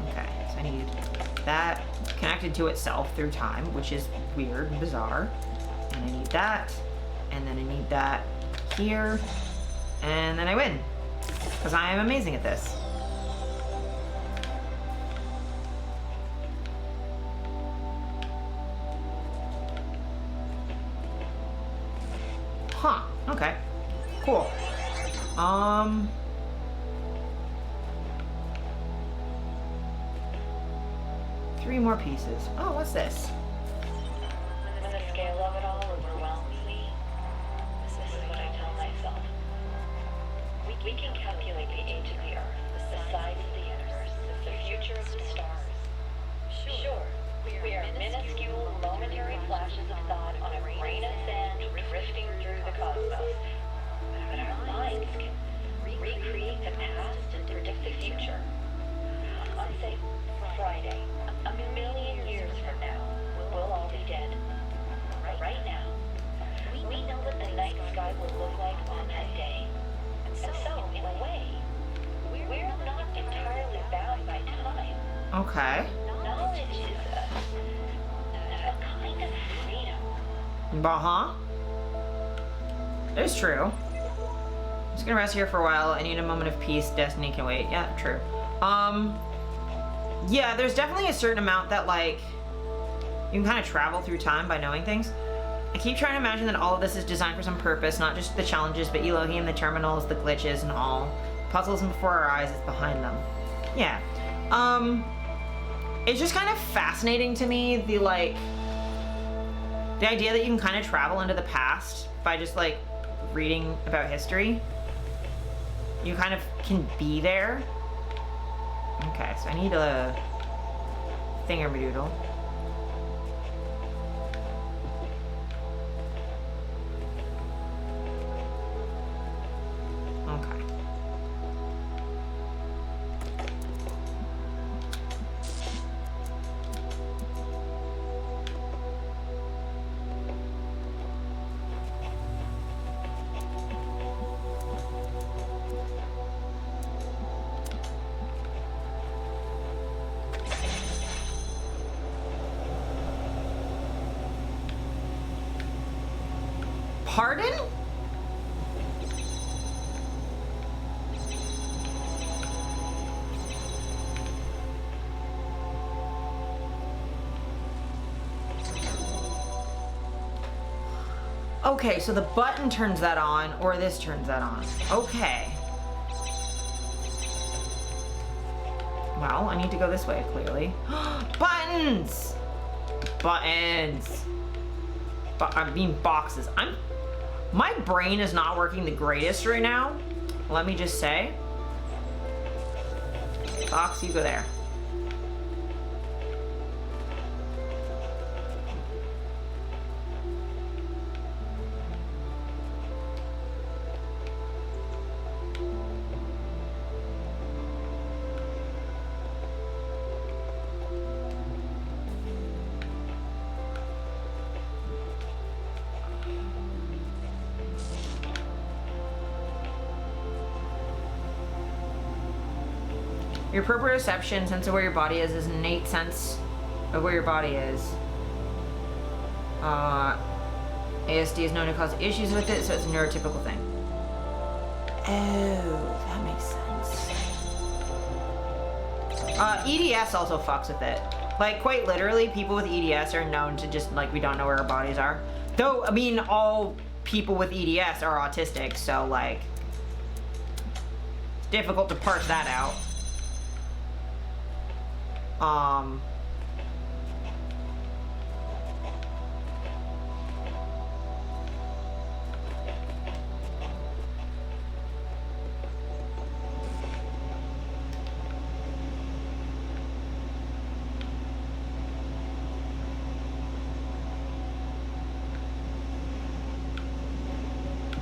Okay, so I need that connected to itself through time, which is weird and bizarre. And I need that, and then I need that here, and then I win. Because I am amazing at this. Huh, okay. Cool. 3 more pieces. Oh, what's this? When the scale of it all overwhelms me, this is what I tell myself. We can calculate the age of the Earth, the size of the universe, the future of the stars. Sure, we are minuscule, momentary flashes of thought on a grain of sand drifting through the cosmos. But our minds can recreate the past and predict the future. On, say, Friday, a million years from now, we'll all be dead. Right now, we know what the night sky will look like on that day. And so, in a way, we're not entirely bound by time. Okay. Knowledge is a kind of freedom. Uh-huh. It's true. I'm just gonna rest here for a while. I need a moment of peace. Destiny can wait. Yeah, true. Yeah, there's definitely a certain amount that, like, you can kind of travel through time by knowing things. I keep trying to imagine that all of this is designed for some purpose, not just the challenges, but Elohim, the terminals, the glitches, and all. Puzzles and before our eyes, it's behind them. Yeah. It's just kind of fascinating to me, the, like, The idea that you can kind of travel into the past by just like reading about history. You kind of can be there. Okay, so I need a thingermadoodle. Okay. Pardon? Okay, so the button turns that on, or this turns that on. Okay. Well, I need to go this way, clearly. Buttons! Buttons! I mean boxes. My brain is not working the greatest right now. Let me just say. Box, you go there. Your proprioception, sense of where your body is an innate sense of where your body is. ASD is known to cause issues with it, so it's a neurotypical thing. Oh, that makes sense. EDS also fucks with it. Like, quite literally, people with EDS are known to just, like, we don't know where our bodies are. Though, I mean, all people with EDS are autistic, so, like, it's difficult to parse that out.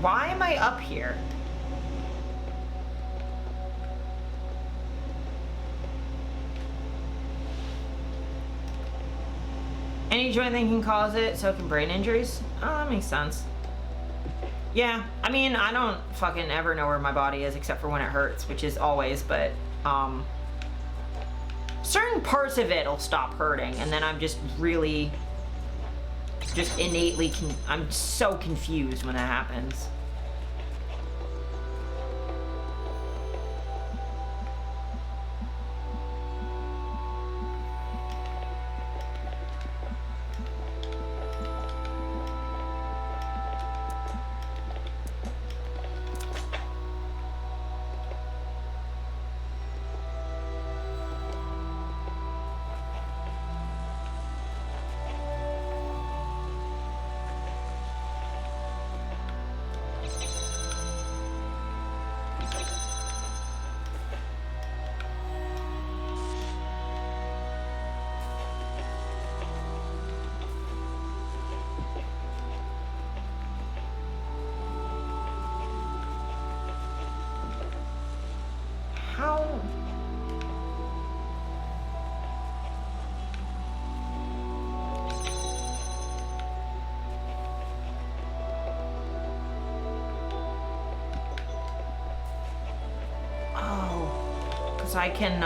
Why am I up here? Any joint thing can cause it, so can brain injuries. Oh, that makes sense. Yeah, I mean, I don't fucking ever know where my body is except for when it hurts, which is always, but, certain parts of it will stop hurting, and then I'm just really, just innately, I'm so confused when that happens. I can,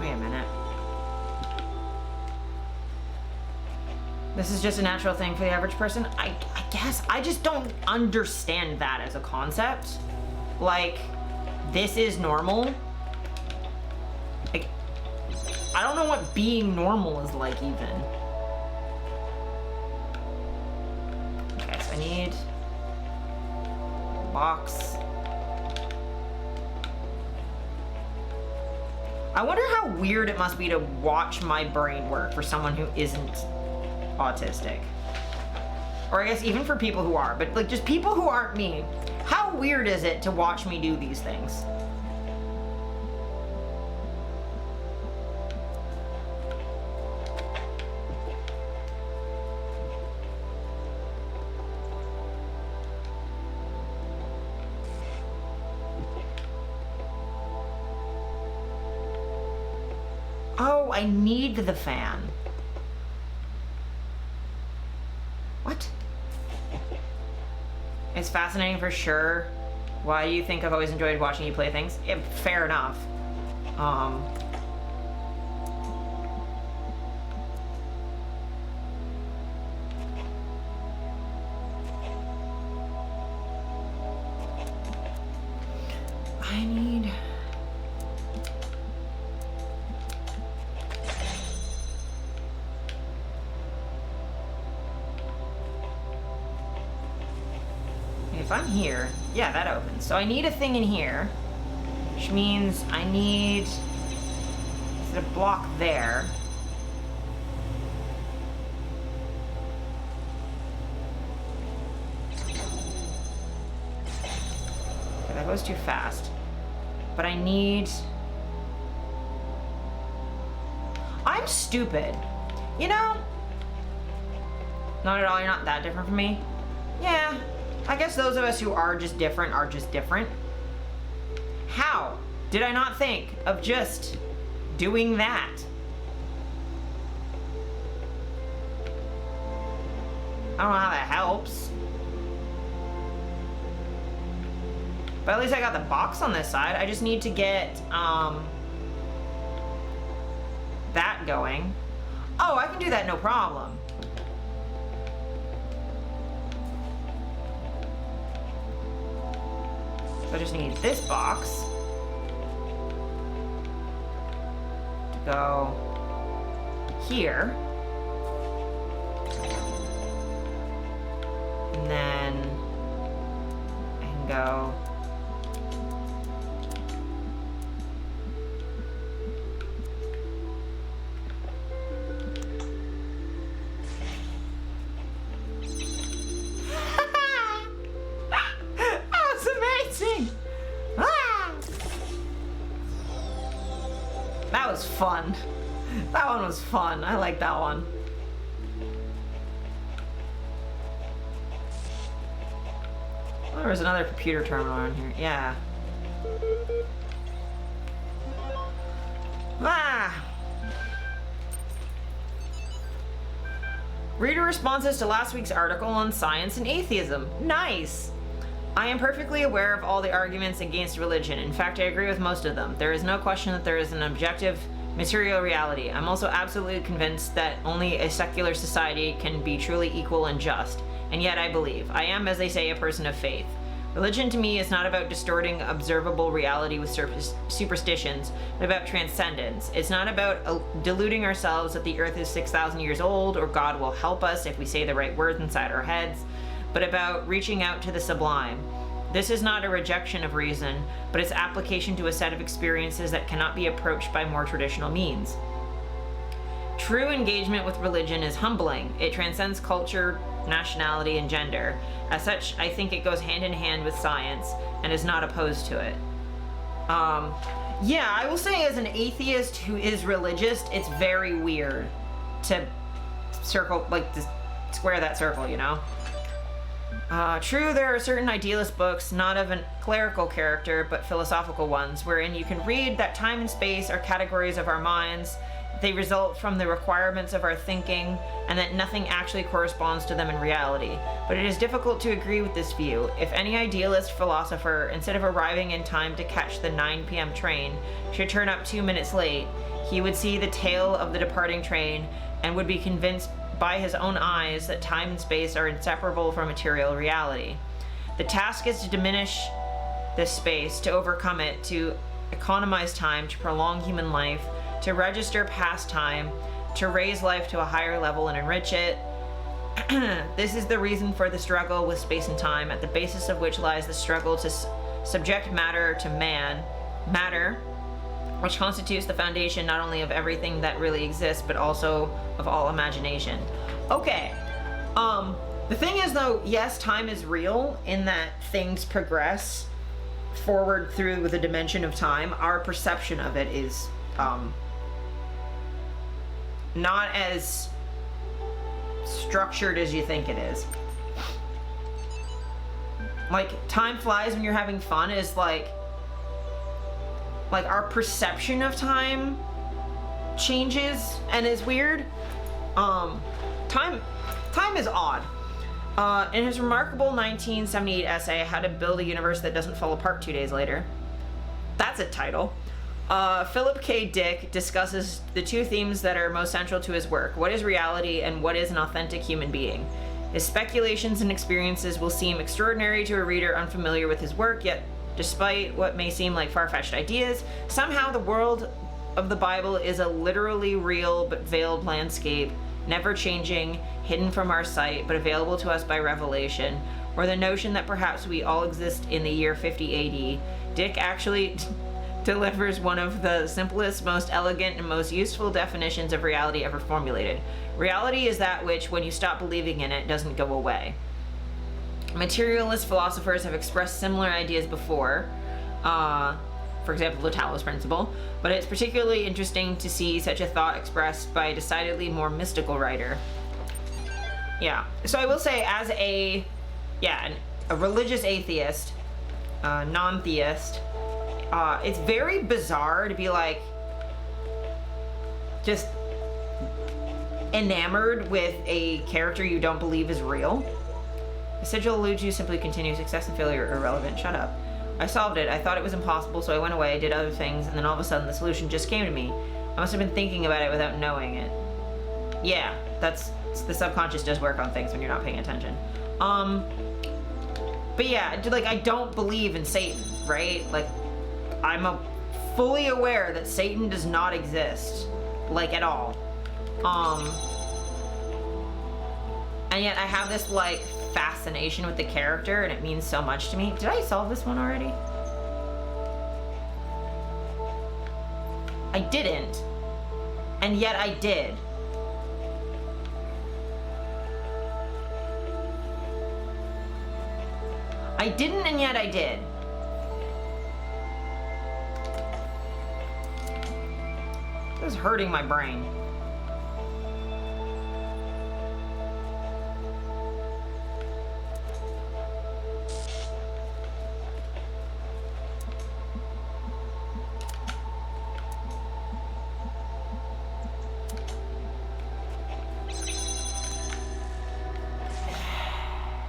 wait a minute. This is just a natural thing for the average person? I guess. I just don't understand that as a concept. Like, this is normal. Like, I don't know what being normal is like, even. I need a box. I wonder how weird it must be to watch my brain work for someone who isn't autistic. Or I guess even for people who are, but like just people who aren't me. How weird is it to watch me do these things? Oh, I need the fan. What? It's fascinating for sure. Why do you think I've always enjoyed watching you play things? Yeah, fair enough. I need... If I'm here, yeah, that opens. So I need a thing in here, which means I need a block there. Okay, that goes too fast. But I need... I'm stupid. You know? Not at all, you're not that different from me. Yeah. I guess those of us who are just different are just different. How did I not think of just doing that? I don't know how that helps. But at least I got the box on this side. I just need to get that going. Oh, I can do that no problem. So I just need this box to go here. And then I can go fun. That one was fun. I like that one. Oh, there was another computer terminal on here. Yeah. Ah! Reader responses to last week's article on science and atheism. Nice! I am perfectly aware of all the arguments against religion. In fact, I agree with most of them. There is no question that there is an objective material reality. I'm also absolutely convinced that only a secular society can be truly equal and just. And yet I believe. I am, as they say, a person of faith. Religion to me is not about distorting observable reality with superstitions, but about transcendence. It's not about deluding ourselves that the earth is 6,000 years old or God will help us if we say the right words inside our heads, but about reaching out to the sublime. This is not a rejection of reason, but its application to a set of experiences that cannot be approached by more traditional means. True engagement with religion is humbling. It transcends culture, nationality, and gender. As such, I think it goes hand in hand with science and is not opposed to it. Yeah, I will say as an atheist who is religious, it's very weird to square that circle, you know? True, there are certain idealist books, not of a clerical character, but philosophical ones, wherein you can read that time and space are categories of our minds, they result from the requirements of our thinking, and that nothing actually corresponds to them in reality. But it is difficult to agree with this view. If any idealist philosopher, instead of arriving in time to catch the 9 p.m. train, should turn up 2 minutes late, he would see the tail of the departing train and would be convinced by his own eyes that time and space are inseparable from material reality. The task is to diminish this space, to overcome it, to economize time, to prolong human life, to register past time, to raise life to a higher level and enrich it. This is the reason for the struggle with space and time, at the basis of which lies the struggle to subject matter to man, matter, which constitutes the foundation not only of everything that really exists, but also of all imagination. Okay, the thing is though, yes, time is real in that things progress forward through the dimension of time. Our perception of it is not as structured as you think it is. Like, time flies when you're having fun is like our perception of time changes and is weird. Time is odd. In his remarkable 1978 essay, How to Build a Universe That Doesn't Fall Apart 2 Days Later, that's a title, Philip K. Dick discusses the two themes that are most central to his work: what is reality and what is an authentic human being. His speculations and experiences will seem extraordinary to a reader unfamiliar with his work, yet despite what may seem like far-fetched ideas, somehow the world of the Bible is a literally real but veiled landscape, never changing, hidden from our sight, but available to us by revelation. Or the notion that perhaps we all exist in the year 50 AD. Dick actually delivers one of the simplest, most elegant, and most useful definitions of reality ever formulated. Reality is that which, when you stop believing in it, doesn't go away. Materialist philosophers have expressed similar ideas before, for example, the Talos Principle, but it's particularly interesting to see such a thought expressed by a decidedly more mystical writer. Yeah, so I will say, as a religious atheist, non-theist, it's very bizarre to be like, just enamored with a character you don't believe is real. The sigil eludes you, simply continue. Success and failure are irrelevant. Shut up. I solved it. I thought it was impossible, so I went away, did other things, and then all of a sudden the solution just came to me. I must have been thinking about it without knowing it. Yeah, that's the subconscious does work on things when you're not paying attention. But yeah, like, I don't believe in Satan, right? Like, I'm fully aware that Satan does not exist, like, at all. And yet I have this, like, fascination with the character, and it means so much to me. Did I solve this one already? I didn't. And yet I did. I didn't, and yet I did. This is hurting my brain.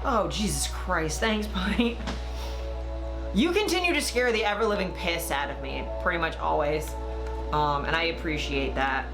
Oh, Jesus Christ. Thanks, buddy. You continue to scare the ever-living piss out of me, pretty much always. And I appreciate that.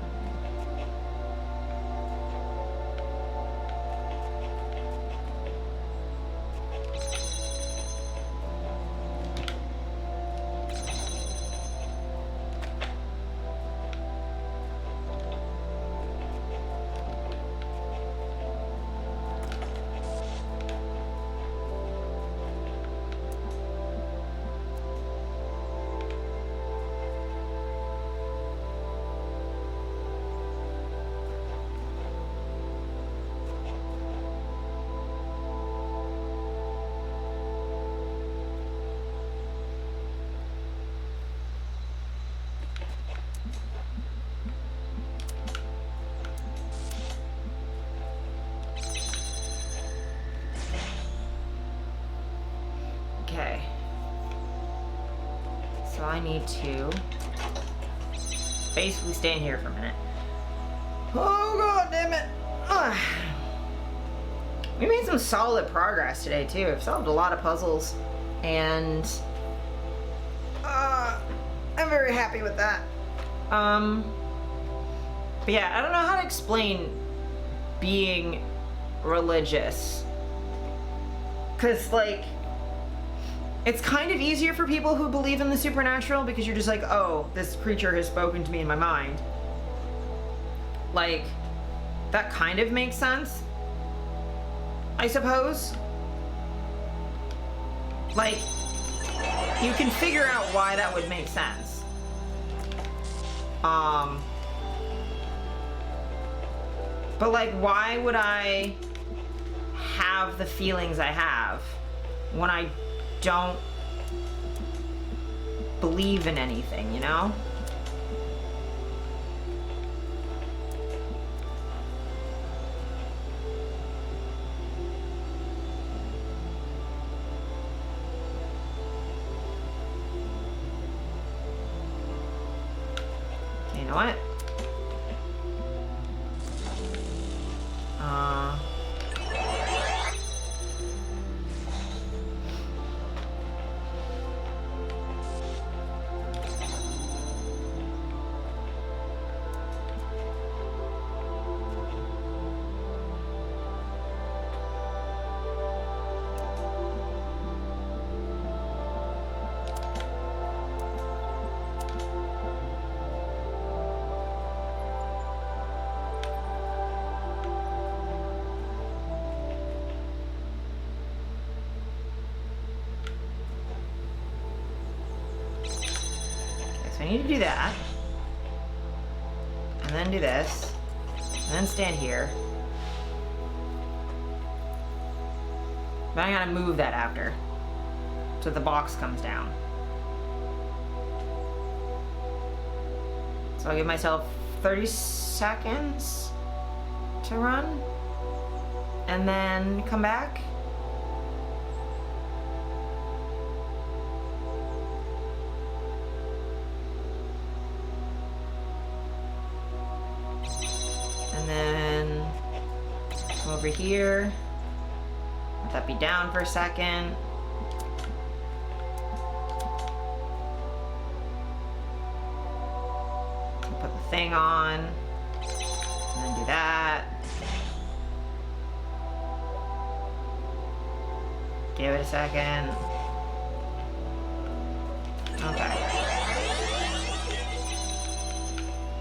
Okay. So I need to basically stay in here for a minute. Oh, God damn it. Ugh. We made some solid progress today, too. I've solved a lot of puzzles, and I'm very happy with that. But yeah, I don't know how to explain being religious. 'Cause, like, it's kind of easier for people who believe in the supernatural, because you're just like, oh, this creature has spoken to me in my mind. Like, that kind of makes sense, I suppose. Like, you can figure out why that would make sense. But like, why would I have the feelings I have when I don't believe in anything, you know? You know what? So I need to do that. And then do this. And then stand here. But I gotta move that after. So the box comes down. So I'll give myself 30 seconds to run. And then come back. And then come over here. Let that be down for a second. Put the thing on. And then do that. Give it a second. Okay.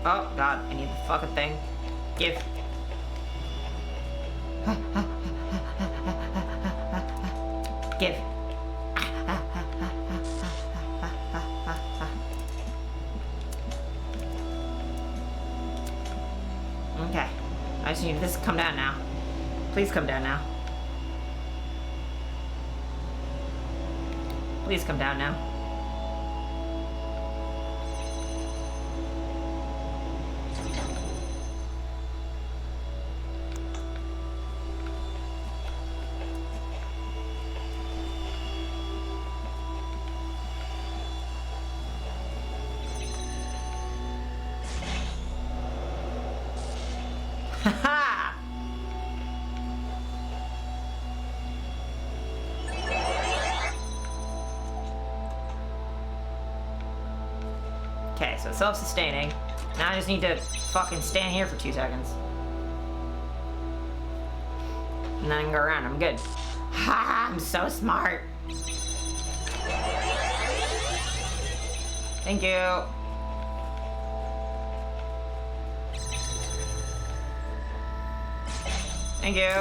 Oh, God, I need the fucking thing. Give. Give. Okay. I just need this to come down now. Please come down now. Please come down now. Haha! Okay, so it's self-sustaining. Now I just need to fucking stand here for 2 seconds. And then I can go around. I'm good. Ha! I'm so smart. Thank you. Thank you.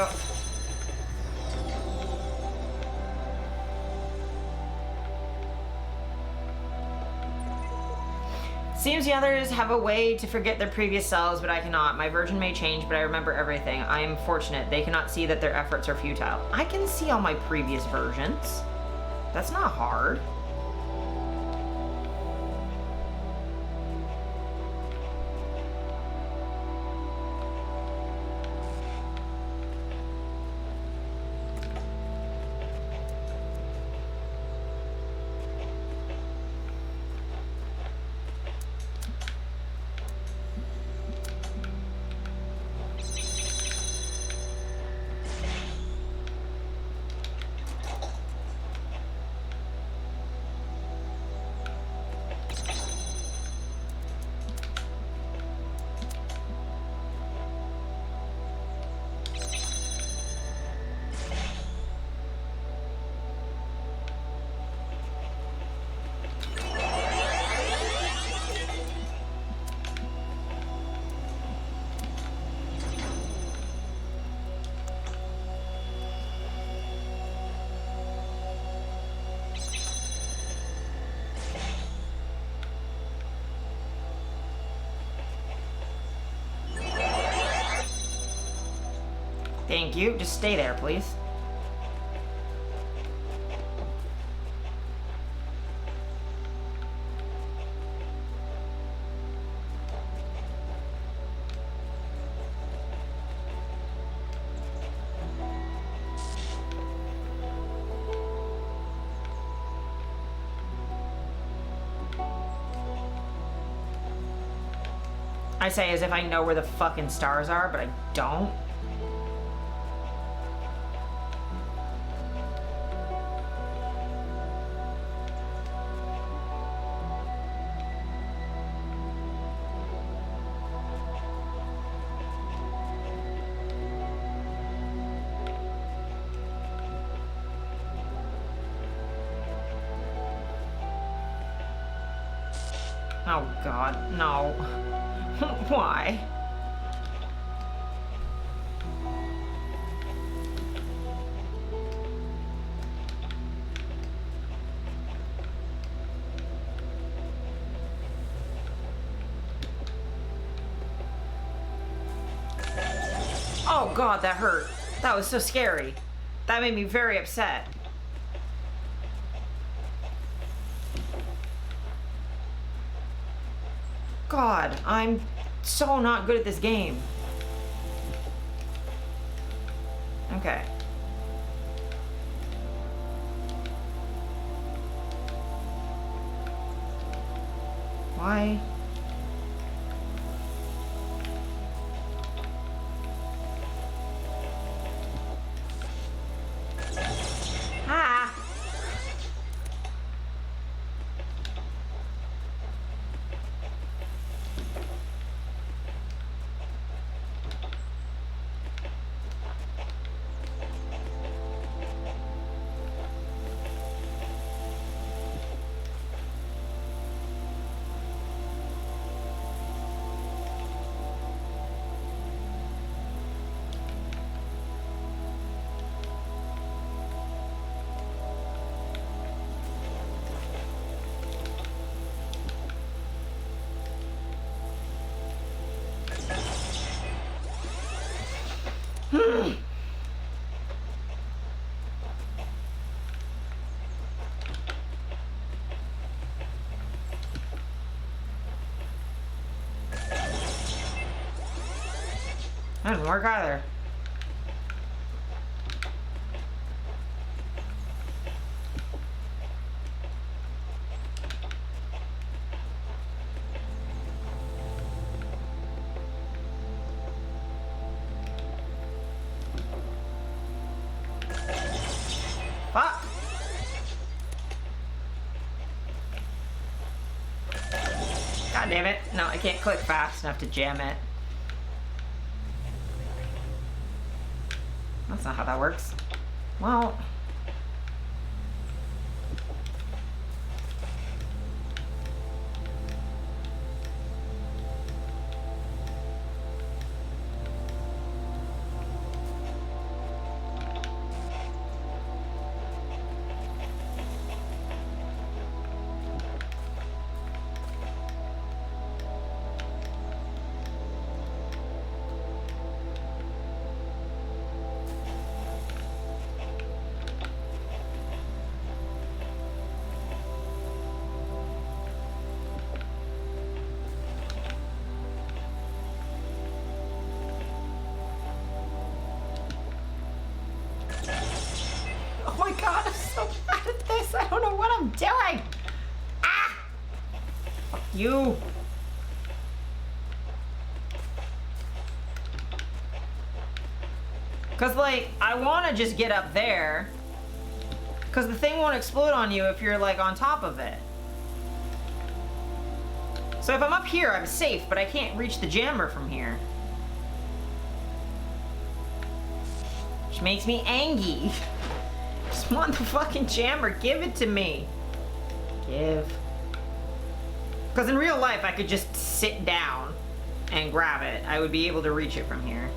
Seems the others have a way to forget their previous selves, but I cannot. My version may change, but I remember everything. I am fortunate. They cannot see that their efforts are futile. I can see all my previous versions. That's not hard. Thank you. Just stay there, please. I say as if I know where the fucking stars are, but I don't. Oh God, no. Why? Oh God, that hurt. That was so scary. That made me very upset. God, I'm so not good at this game. Okay. Why? Ah! That didn't work either. Fuck! God damn it. No, I can't click fast enough to jam it. That's not how that works. Well... Oh my God, I'm so bad at this. I don't know what I'm doing. Ah! Fuck you. Cause like, I wanna just get up there. Cause the thing won't explode on you if you're like on top of it. So if I'm up here, I'm safe, but I can't reach the jammer from here. Which makes me angry. Just want the fucking jammer. Give it to me. Give. Because in real life, I could just sit down and grab it. I would be able to reach it from here.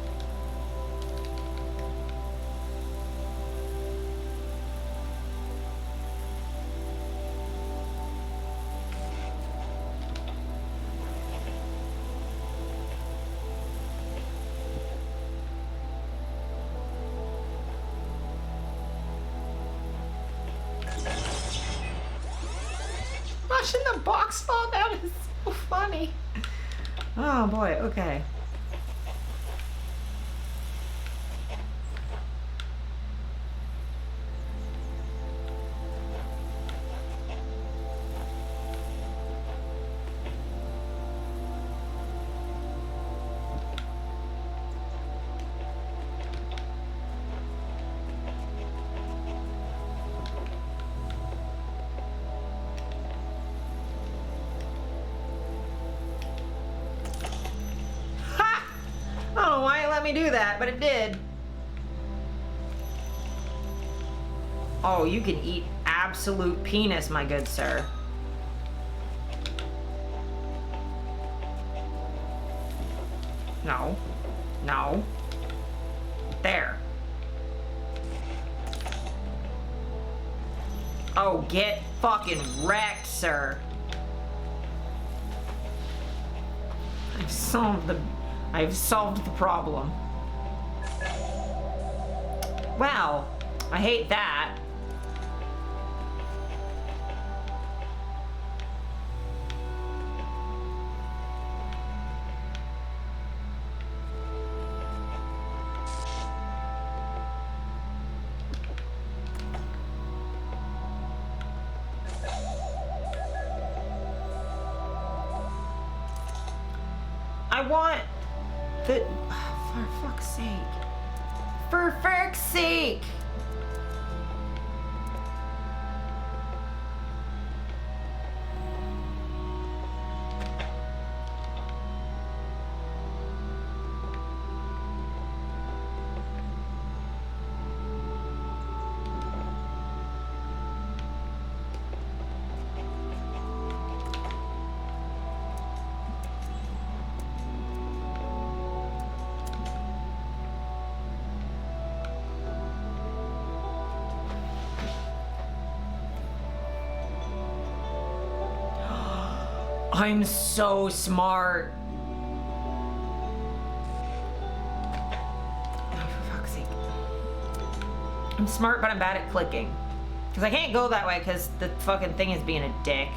watching the box fall down is so funny. Oh boy, okay. I don't know why it let me do that, but it did. Oh, you can eat absolute penis, my good sir. No. No. There. Oh, get fucking wrecked, sir. I've solved the problem. Wow, I hate that. I want the... For fuck's sake. For fuck's sake! I'm so smart. Oh, for fuck's sake. I'm smart, but I'm bad at clicking. Because I can't go that way because the fucking thing is being a dick.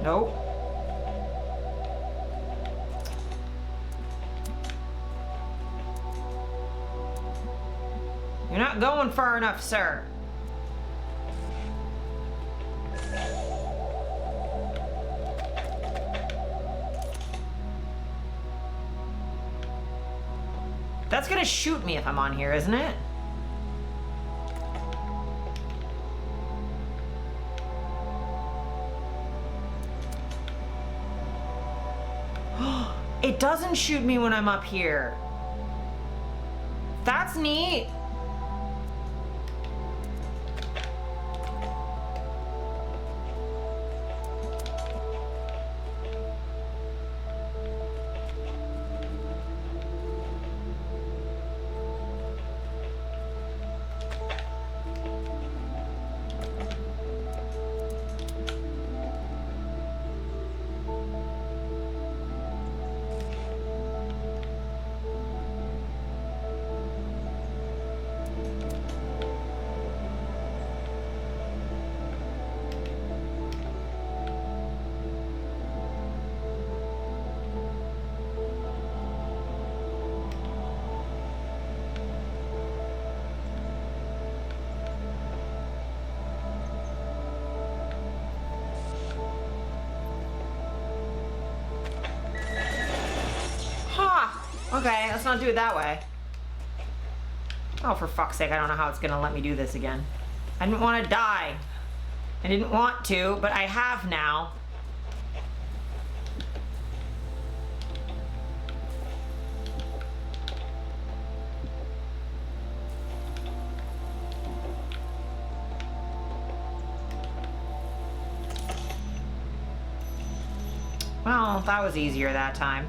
Nope. You're not going far enough, sir. That's gonna shoot me if I'm on here, isn't it? It doesn't shoot me when I'm up here. That's neat. Okay, let's not do it that way. Oh, for fuck's sake, I don't know how it's gonna let me do this again. I didn't want to die. I didn't want to, but I have now. Well, that was easier that time.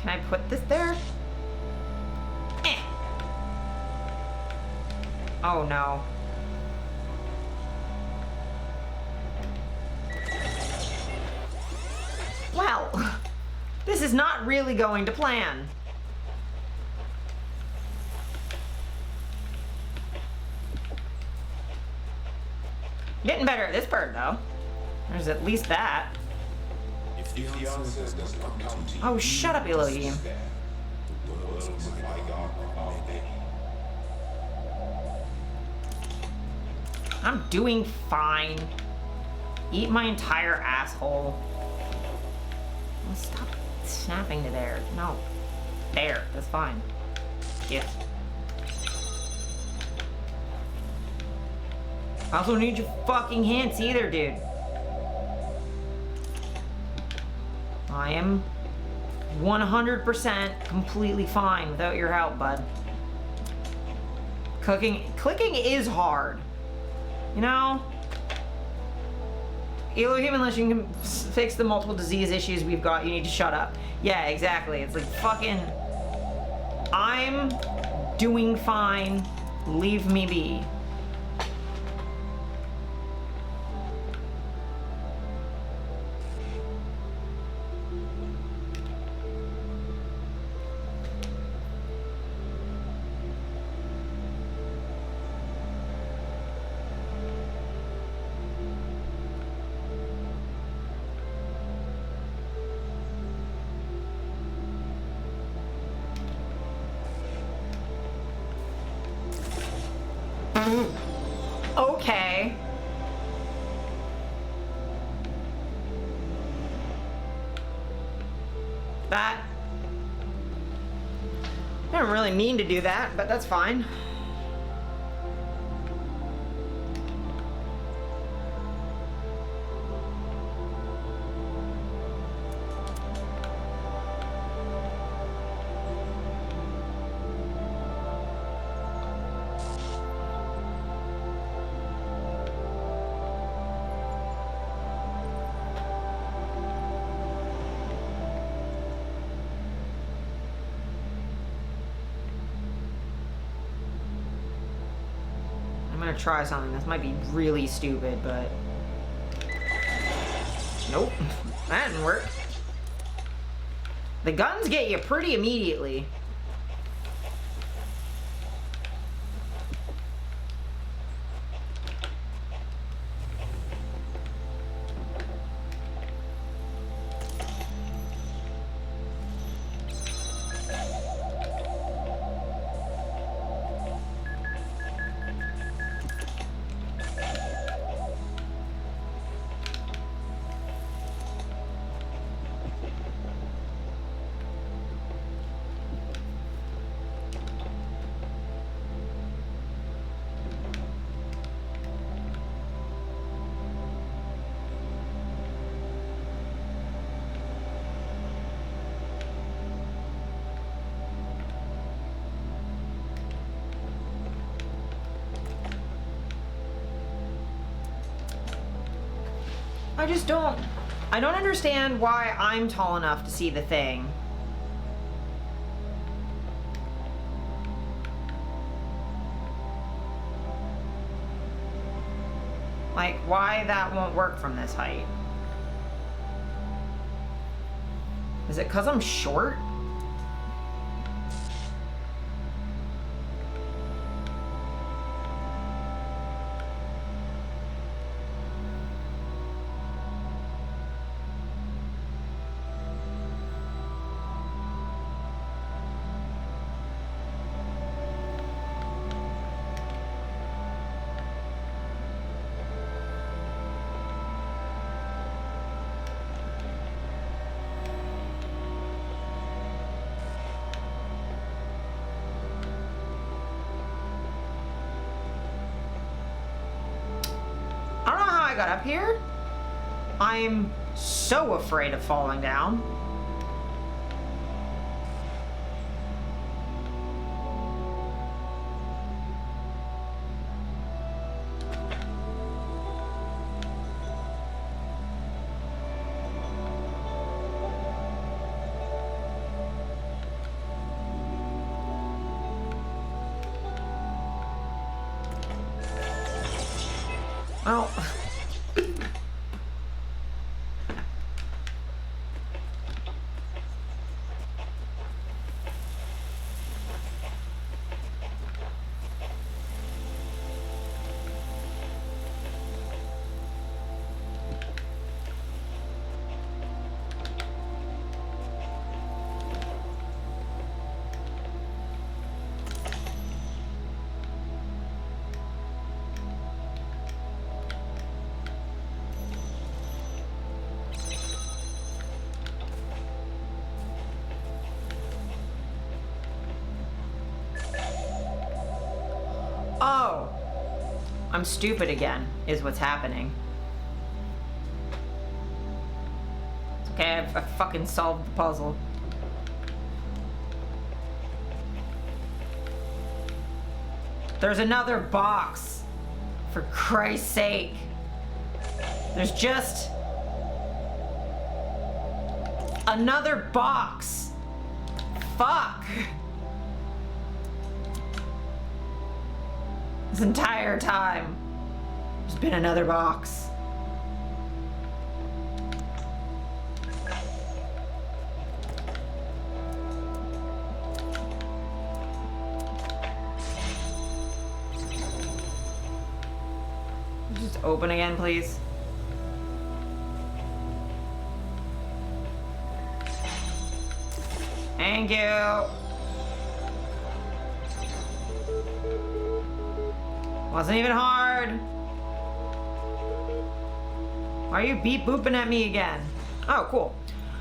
Can I put this there? Eh. Oh no. Well, this is not really going to plan. Getting better at this part though. There's at least that. If the answer does not come to you, Oh, shut up, Elohim. the words of my God are they. I'm doing fine. Eat my entire asshole. Oh, stop snapping to there. No. There. That's fine. Yeah. I also need your fucking hints either, dude. I am 100% completely fine without your help, bud. Clicking is hard. You know? Elohim, unless you can fix the multiple disease issues we've got, you need to shut up. Yeah, exactly. It's like fucking... I'm doing fine. Leave me be. Okay. That... I didn't really mean to do that, but that's fine. I'm gonna try something. This might be really stupid, but... Nope. That didn't work. The guns get you pretty immediately. I don't understand why I'm tall enough to see the thing. Like, why that won't work from this height? Is it 'cause I'm short? Got up here. I'm so afraid of falling down. Well. Oh, I'm stupid again, is what's happening. It's okay, I fucking solved the puzzle. There's another box. For Christ's sake. There's just another box. Fuck. This entire time, there's been another box. Just open again, please. Thank you. Wasn't even hard. Why are you beep booping at me again? Oh, cool.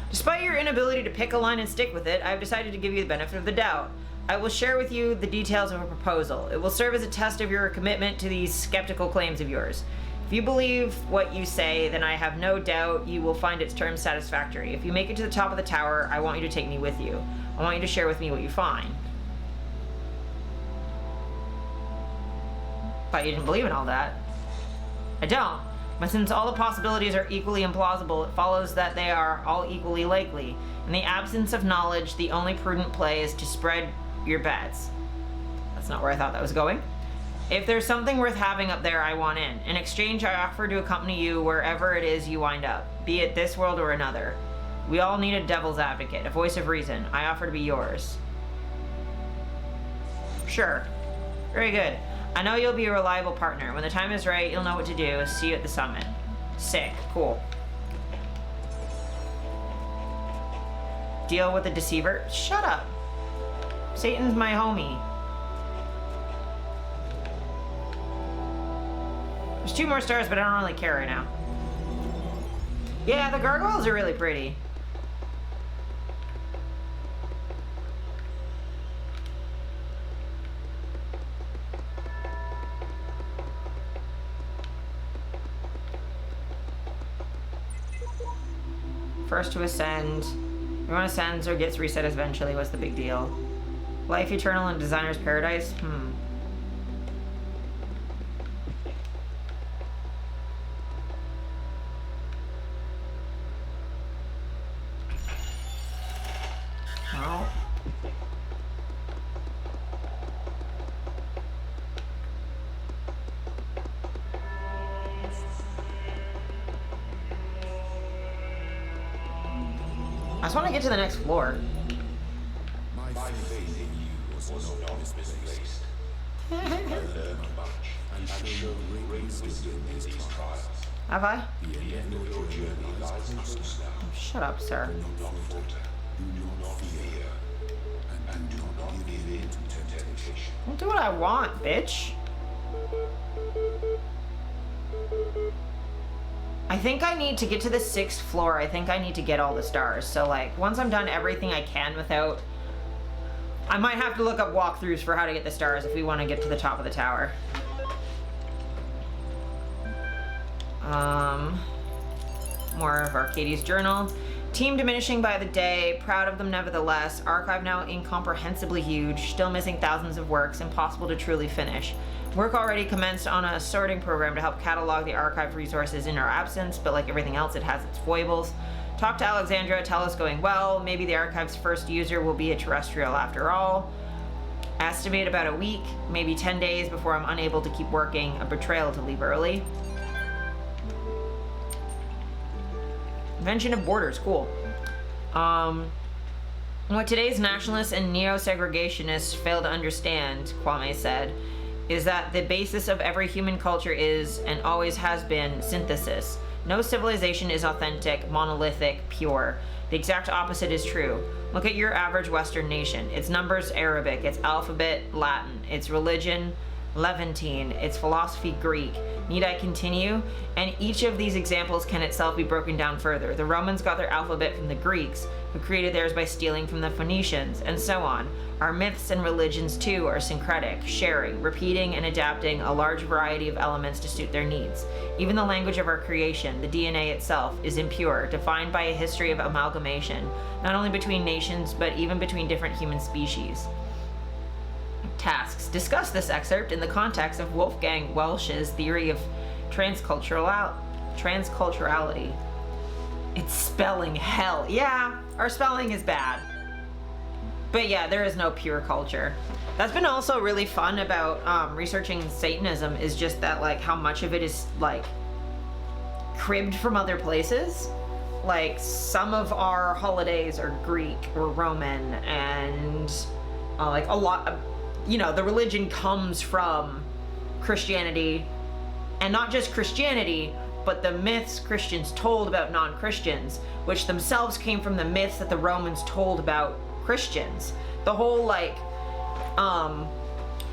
Despite your inability to pick a line and stick with it, I've decided to give you the benefit of the doubt. I will share with you the details of a proposal. It will serve as a test of your commitment to these skeptical claims of yours. If you believe what you say, then I have no doubt you will find its terms satisfactory. If you make it to the top of the tower, I want you to take me with you. I want you to share with me what you find. Thought you didn't believe in all that. I don't. But since all the possibilities are equally implausible, it follows that they are all equally likely. In the absence of knowledge, the only prudent play is to spread your bets. That's not where I thought that was going. If there's something worth having up there, I want in. In exchange, I offer to accompany you wherever it is you wind up, be it this world or another. We all need a devil's advocate, a voice of reason. I offer to be yours. Sure. Very good. I know you'll be a reliable partner. When the time is right, you'll know what to do. See you at the summit. Sick. Cool. Deal with the deceiver. Shut up. Satan's my homie. There's 2 more stars, but I don't really care right now. Yeah, the gargoyles are really pretty. First to ascend. Everyone ascends or gets reset eventually. What's the big deal? Life eternal in designer's paradise? Well. I just want to get to the next floor. My faith in you was not misplaced. I learned much and showed great wisdom in these trials. Have I? The end of your journey lies close now. Shut up, sir. Do not falter. Do not fear. And do not give in to temptation. I'll do what I want, bitch. I think I need to get to the 6th floor. I think I need to get all the stars. So, like, once I'm done everything I can without... I might have to look up walkthroughs for how to get the stars if we want to get to the top of the tower. More of Arcadie's journal. Team diminishing by the day, proud of them nevertheless. Archive now incomprehensibly huge, still missing thousands of works, impossible to truly finish. Work already commenced on a sorting program to help catalog the archive resources in our absence, but like everything else, it has its foibles. Talk to Alexandra, tell us going well. Maybe the archive's first user will be a terrestrial after all. Estimate about a week, maybe 10 days before I'm unable to keep working. A betrayal to leave early. Invention of borders, cool. What today's nationalists and neo-segregationists fail to understand, Kwame said, is that the basis of every human culture is, and always has been, synthesis. No civilization is authentic, monolithic, pure. The exact opposite is true. Look at your average Western nation. Its numbers Arabic, its alphabet Latin, its religion Levantine, its philosophy Greek. Need I continue? And each of these examples can itself be broken down further. The Romans got their alphabet from the Greeks, who created theirs by stealing from the Phoenicians, and so on. Our myths and religions too are syncretic, sharing, repeating, and adapting a large variety of elements to suit their needs. Even the language of our creation, the DNA itself, is impure, defined by a history of amalgamation, not only between nations, but even between different human species. Tasks. Discuss this excerpt in the context of Wolfgang Welsch's theory of transculturality. It's spelling hell. Yeah, our spelling is bad. But yeah, there is no pure culture. That's been also really fun about researching Satanism, is just that, like, how much of it is, like, cribbed from other places. Like, some of our holidays are Greek or Roman, and like a lot of, you know, the religion comes from Christianity, and not just Christianity, but the myths Christians told about non-Christians, which themselves came from the myths that the Romans told about Christians. The whole, like,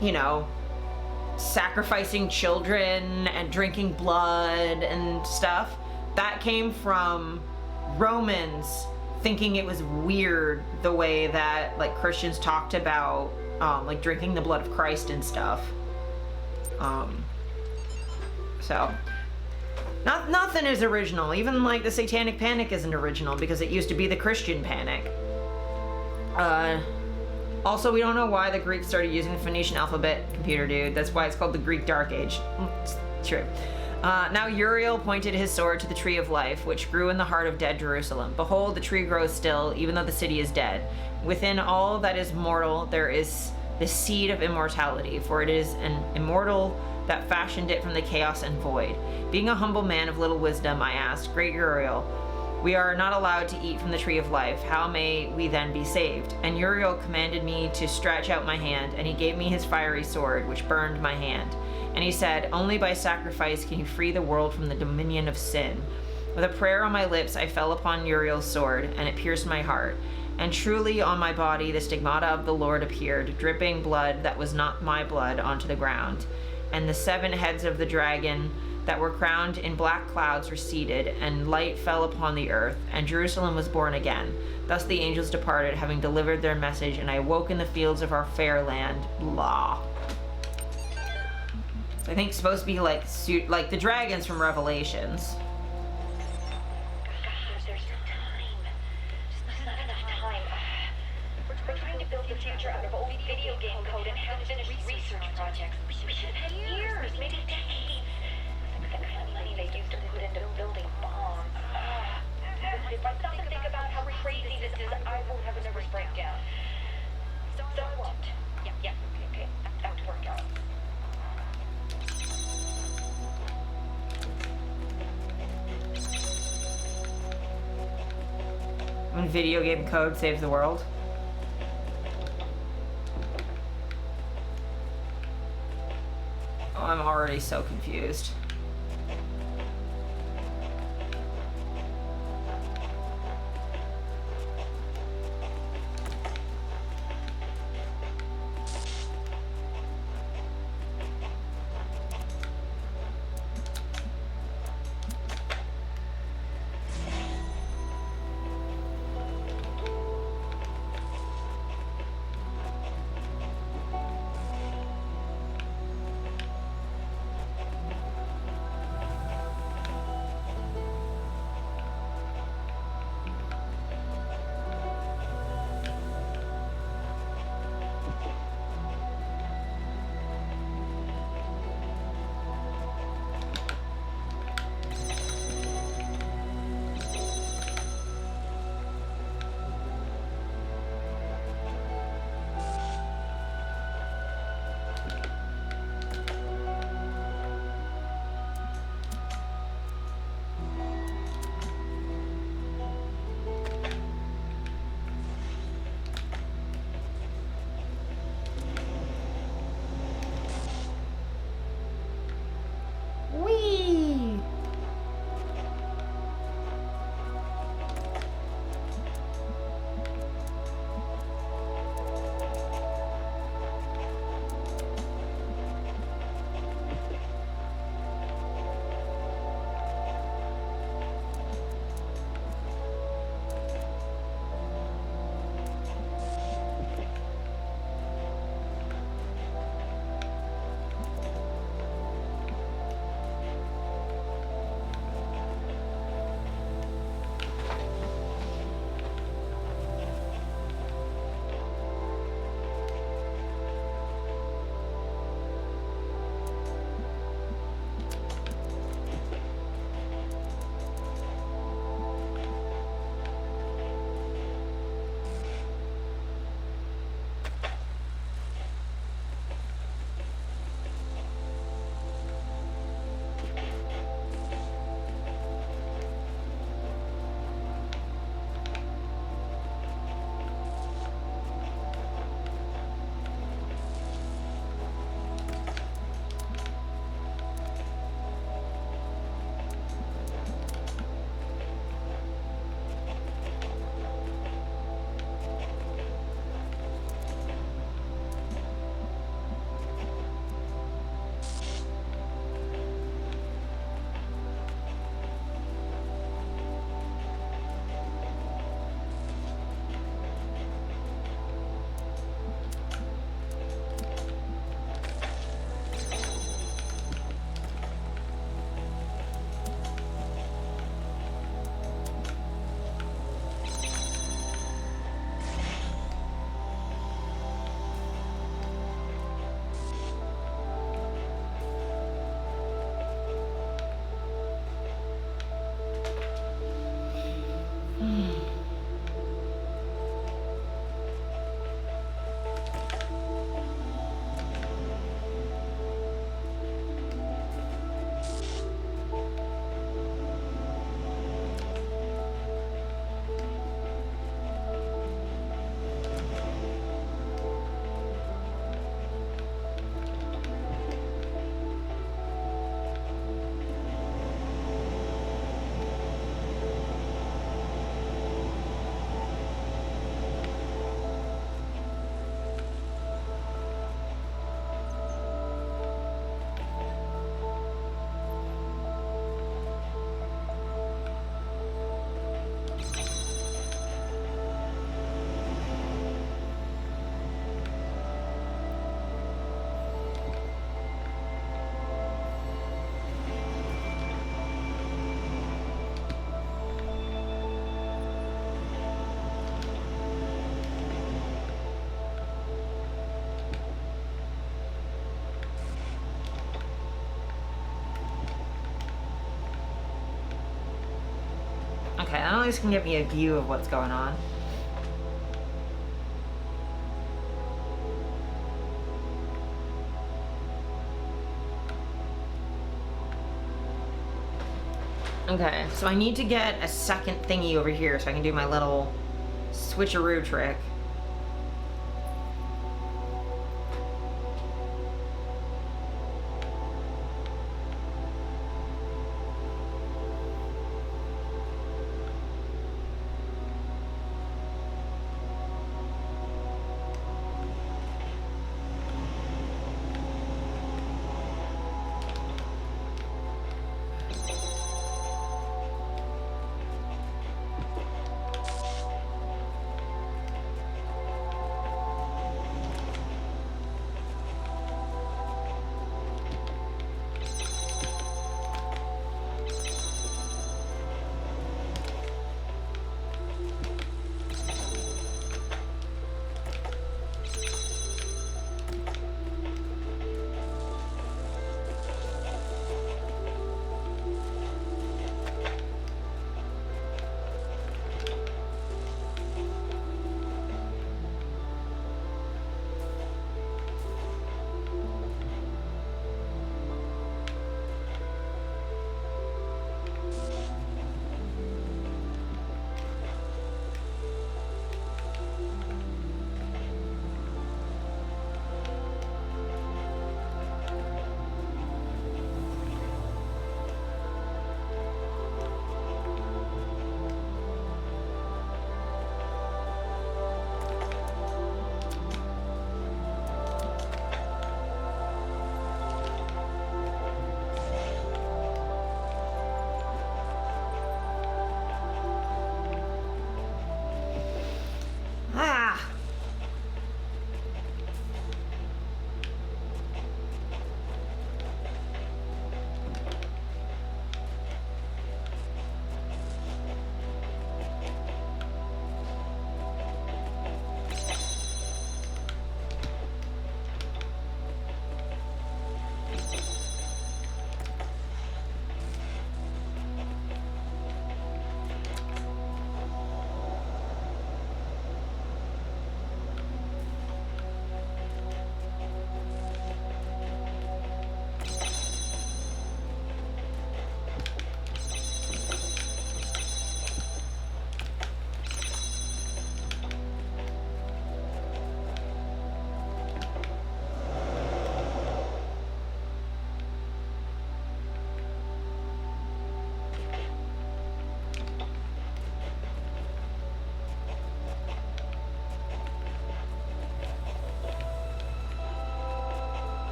you know, sacrificing children and drinking blood and stuff, that came from Romans thinking it was weird the way that, like, Christians talked about like drinking the blood of Christ and stuff. So nothing is original. Even like the Satanic Panic isn't original, because it used to be the Christian Panic. Also, we don't know why the Greeks started using the Phoenician alphabet, computer dude. That's why it's called the Greek Dark Age. It's true. Now Uriel pointed his sword to the tree of life, which grew in the heart of dead Jerusalem. Behold, the tree grows still, even though the city is dead. Within all that is mortal, there is the seed of immortality, for it is an immortal that fashioned it from the chaos and void. Being a humble man of little wisdom, I asked, Great Uriel, we are not allowed to eat from the tree of life. How may we then be saved? And Uriel commanded me to stretch out my hand, and he gave me his fiery sword, which burned my hand. And he said, only by sacrifice can you free the world from the dominion of sin. With a prayer on my lips, I fell upon Uriel's sword, and it pierced my heart. And truly on my body the stigmata of the Lord appeared, dripping blood that was not my blood onto the ground. And the 7 heads of the dragon that were crowned in black clouds receded, and light fell upon the earth, and Jerusalem was born again. Thus the angels departed, having delivered their message, and I awoke in the fields of our fair land. Blah. I think it's supposed to be like the dragons from Revelations. Gosh, there's no time. Just not enough time. We're trying to build the future out of old video game code and half-finished research projects. We should have had years, maybe decades. The kind of money they used to put into building bombs. If I stop to think about how crazy this is, I won't have a nervous breakdown. So I won't. Yeah, okay. That would work out. When video game code saves the world. Oh, I'm already so confused. least can get me a view of what's going on. Okay, so I need to get a second thingy over here so I can do my little switcheroo trick.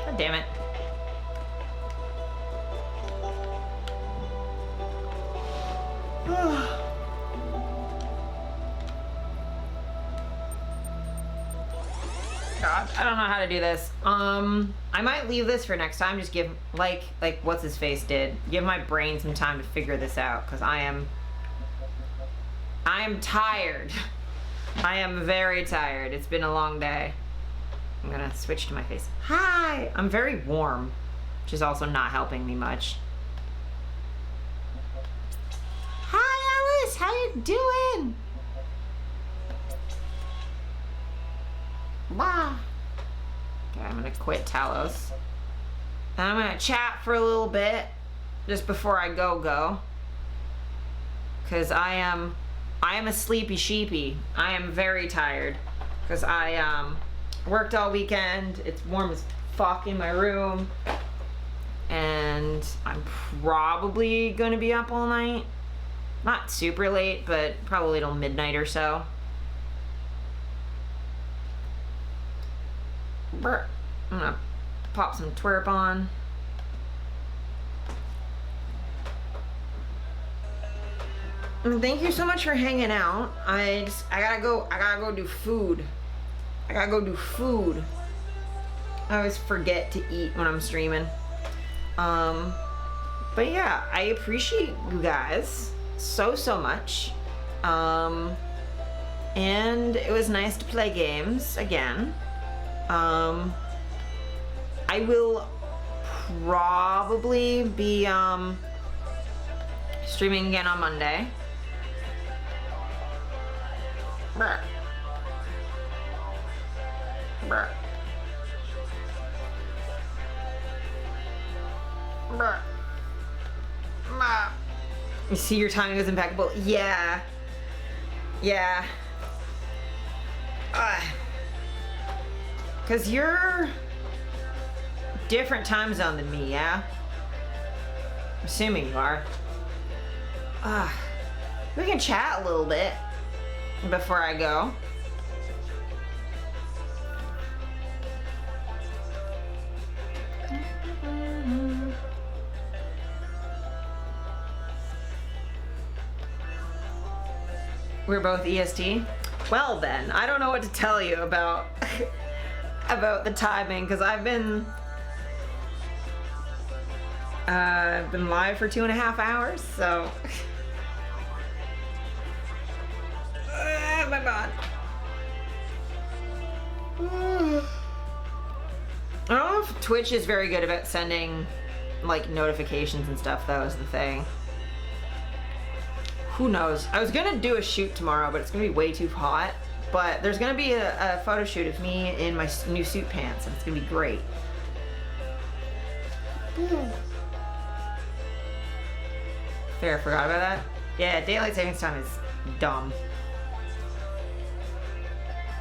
God damn it. God, I don't know how to do this. I might leave this for next time. Just give, like what's his face did. Give my brain some time to figure this out, because I am tired. I am very tired. It's been a long day. I'm gonna switch to my face. Hi! I'm very warm, which is also not helping me much. Hi, Alice! How you doing? Blah. Okay, I'm gonna quit Talos. And I'm gonna chat for a little bit, just before I go. Cause I am a sleepy sheepy. I am very tired. Cause I worked all weekend. It's warm as fuck in my room. And I'm probably gonna be up all night. Not super late, but probably till midnight or so. I'm gonna pop some twerp on. And thank you so much for hanging out. I gotta go do food. I always forget to eat when I'm streaming. But yeah, I appreciate you guys so much. And it was nice to play games again. I will probably be streaming again on Monday. Brr. Brr. Brr. Brr. You see, your timing was impeccable. Yeah. Yeah. Cause you're different time zone than me, yeah? I'm assuming you are. We can chat a little bit before I go. We're both EST? Well then, I don't know what to tell you about about the timing, because I've been live for 2.5 hours, so my god. I don't know if Twitch is very good about sending like notifications and stuff, though, is the thing. Who knows? I was gonna do a shoot tomorrow, but it's gonna be way too hot. But there's gonna be a photo shoot of me in my new suit pants, and it's gonna be great. Fair, forgot about that. Yeah, daylight savings time is dumb.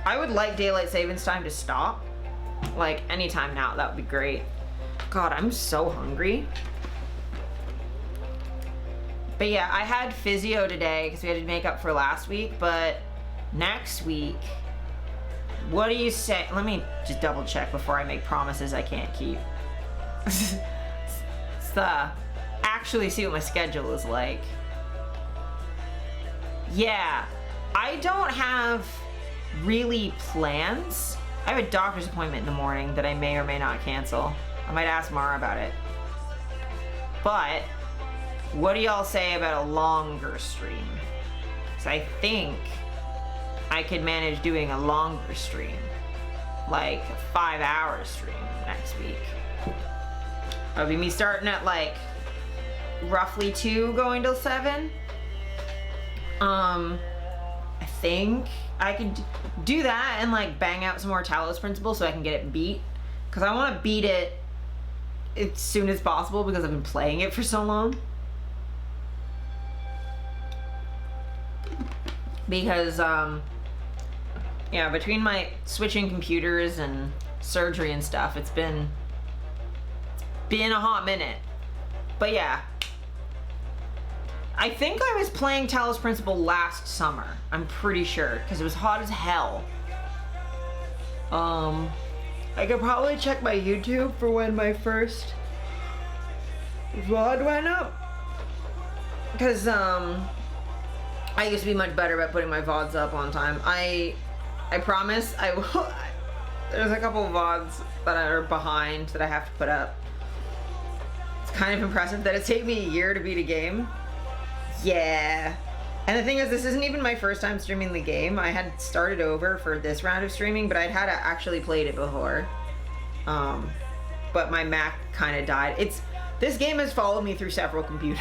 I would like daylight savings time to stop. Like, anytime now, that would be great. God, I'm so hungry. But yeah, I had physio today because we had to make up for last week, but next week, what do you say? Let me just double check before I make promises I can't keep. Actually see what my schedule is like. Yeah, I don't have really plans. I have a doctor's appointment in the morning that I may or may not cancel. I might ask Mara about it. But what do y'all say about a longer stream? Because I think I could manage doing a longer stream. Like a 5-hour stream next week. That'll be me starting at like roughly 2 going till 7. I think I could do that and like bang out some more Talos Principle so I can get it beat. Because I want to beat it as soon as possible because I've been playing it for so long. Because, yeah, between my switching computers and surgery and stuff, it's been a hot minute. But yeah, I think I was playing Talos Principle last summer. I'm pretty sure, because it was hot as hell. I could probably check my YouTube for when my first VOD went up. Because, I used to be much better about putting my VODs up on time. I promise I will. There's a couple of VODs that are behind that I have to put up. It's kind of impressive that it's taken me a year to beat a game. Yeah. And the thing is, this isn't even my first time streaming the game. I had started over for this round of streaming, but I'd had actually played it before. But my Mac kind of died. This game has followed me through several computers.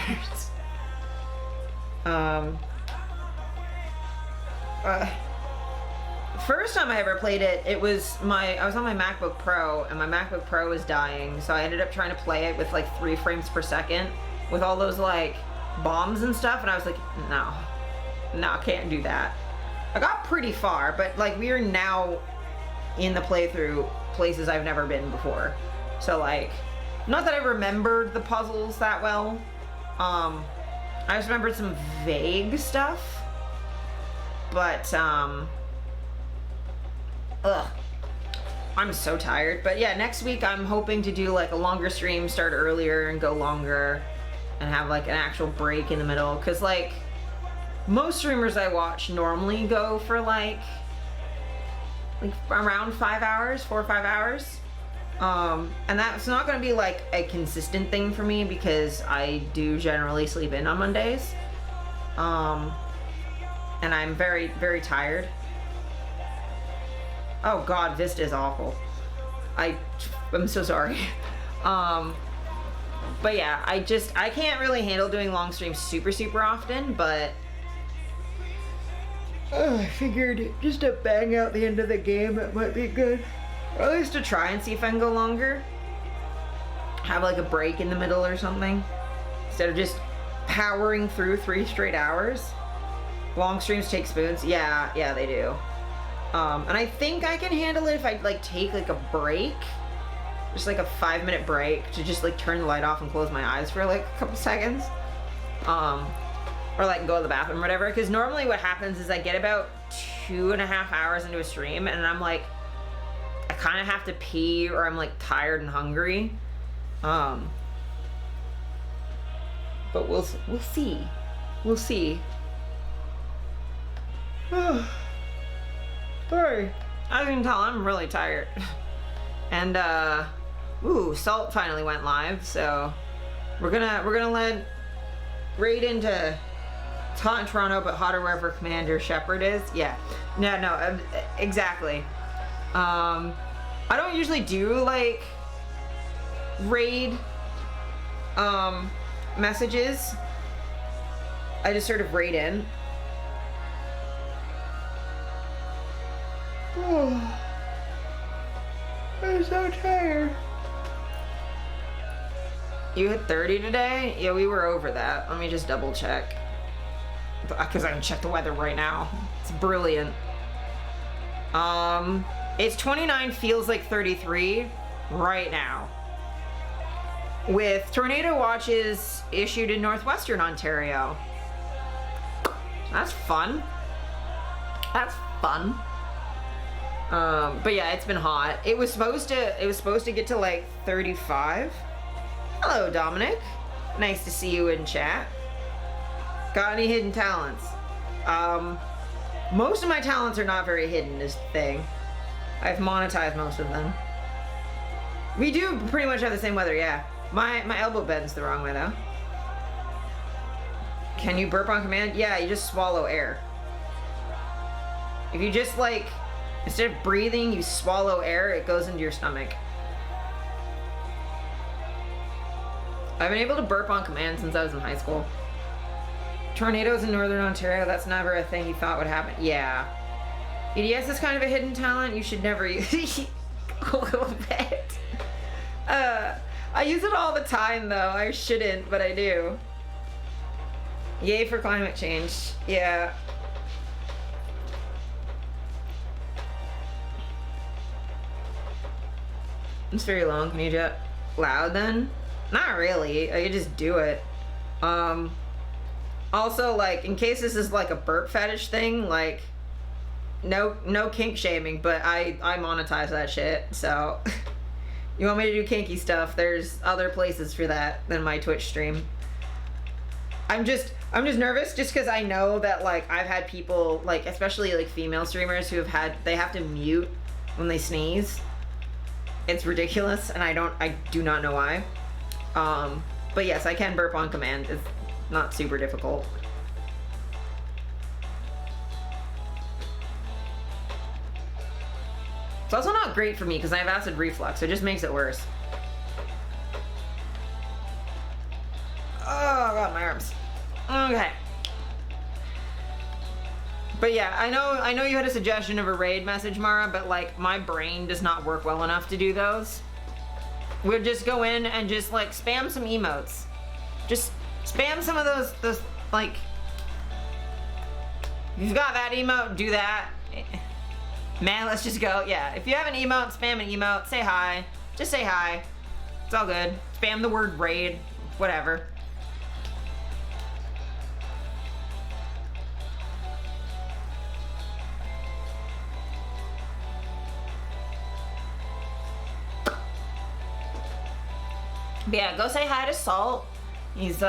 First time I ever played it, I was on my MacBook Pro, and my MacBook Pro was dying, so I ended up trying to play it with like 3 frames per second with all those like bombs and stuff, and I was like, no, can't do that. I got pretty far, but like we are now in the playthrough places I've never been before. So like, not that I remembered the puzzles that well. I just remembered some vague stuff. But, I'm so tired. But yeah, next week I'm hoping to do like a longer stream, start earlier and go longer, and have like an actual break in the middle. Cause like, most streamers I watch normally go for like around 5 hours, 4 or 5 hours. And that's not gonna be like a consistent thing for me because I do generally sleep in on Mondays. And I'm very, very tired. Oh God, Vista is awful. I'm so sorry. But yeah, I can't really handle doing long streams super often, but I figured just to bang out the end of the game, it might be good. Or at least to try and see if I can go longer. Have like a break in the middle or something. Instead of just powering through 3 straight hours. Long streams take spoons. Yeah, they do. And I think I can handle it if I like take like a break. Just like a 5-minute break to just like turn the light off and close my eyes for like a couple seconds. Or like go to the bathroom or whatever. Because normally what happens is I get about 2.5 hours into a stream and I'm like, I kind of have to pee or I'm like tired and hungry. But we'll see. We'll see. Sorry. As you can tell, I'm really tired. And ooh, Salt finally went live, so we're gonna let raid into it's hot in Toronto, but hotter wherever Commander Shepard is. Yeah. No, exactly. I don't usually do like raid messages. I just sort of raid in. Oh, I'm so tired. You hit 30 today? Yeah, we were over that. Let me just double check. Because I can check the weather right now. It's brilliant. It's 29, feels like 33 right now. With tornado watches issued in northwestern Ontario. That's fun. That's fun. But yeah, it's been hot. It was supposed to get to like 35. Hello, Dominic. Nice to see you in chat. Got any hidden talents? Most of my talents are not very hidden is the thing. I've monetized most of them. We do pretty much have the same weather, yeah. My elbow bends the wrong way though. Can you burp on command? Yeah, you just swallow air. If you just like, instead of breathing, you swallow air, it goes into your stomach. I've been able to burp on command since I was in high school. Tornadoes in northern Ontario, that's never a thing you thought would happen. Yeah. EDS is kind of a hidden talent. You should never use a little bit. I use it all the time though. I shouldn't, but I do. Yay for climate change. Yeah. It's very long. Can you do it loud then? Not really. I could just do it. Also, like, in case this is like a burp fetish thing, like, no kink shaming, but I monetize that shit, so you want me to do kinky stuff, there's other places for that than my Twitch stream. I'm just nervous just because I know that, like, I've had people, like, especially like female streamers who they have to mute when they sneeze. It's ridiculous, and I do not know why. But yes, I can burp on command. It's not super difficult. It's also not great for me because I have acid reflux, so it just makes it worse. Oh god, my arms. Okay. But yeah, I know you had a suggestion of a raid message, Mara, but like my brain does not work well enough to do those. We'll just go in and just like spam some emotes. Just spam some of those like, if you've got that emote, do that. Man, let's just go. Yeah, if you have an emote, spam an emote, say hi. Just say hi. It's all good. Spam the word raid, whatever. But yeah, go say hi to Salt. He's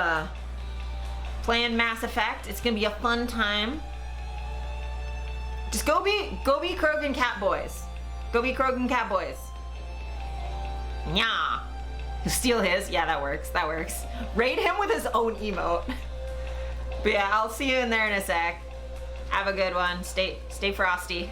playing Mass Effect. It's gonna be a fun time. Just go be Krogan Cat Boys. Go be Krogan Cat Boys. Nya. You steal his? Yeah, that works. That works. Raid him with his own emote. But yeah, I'll see you in there in a sec. Have a good one. Stay frosty.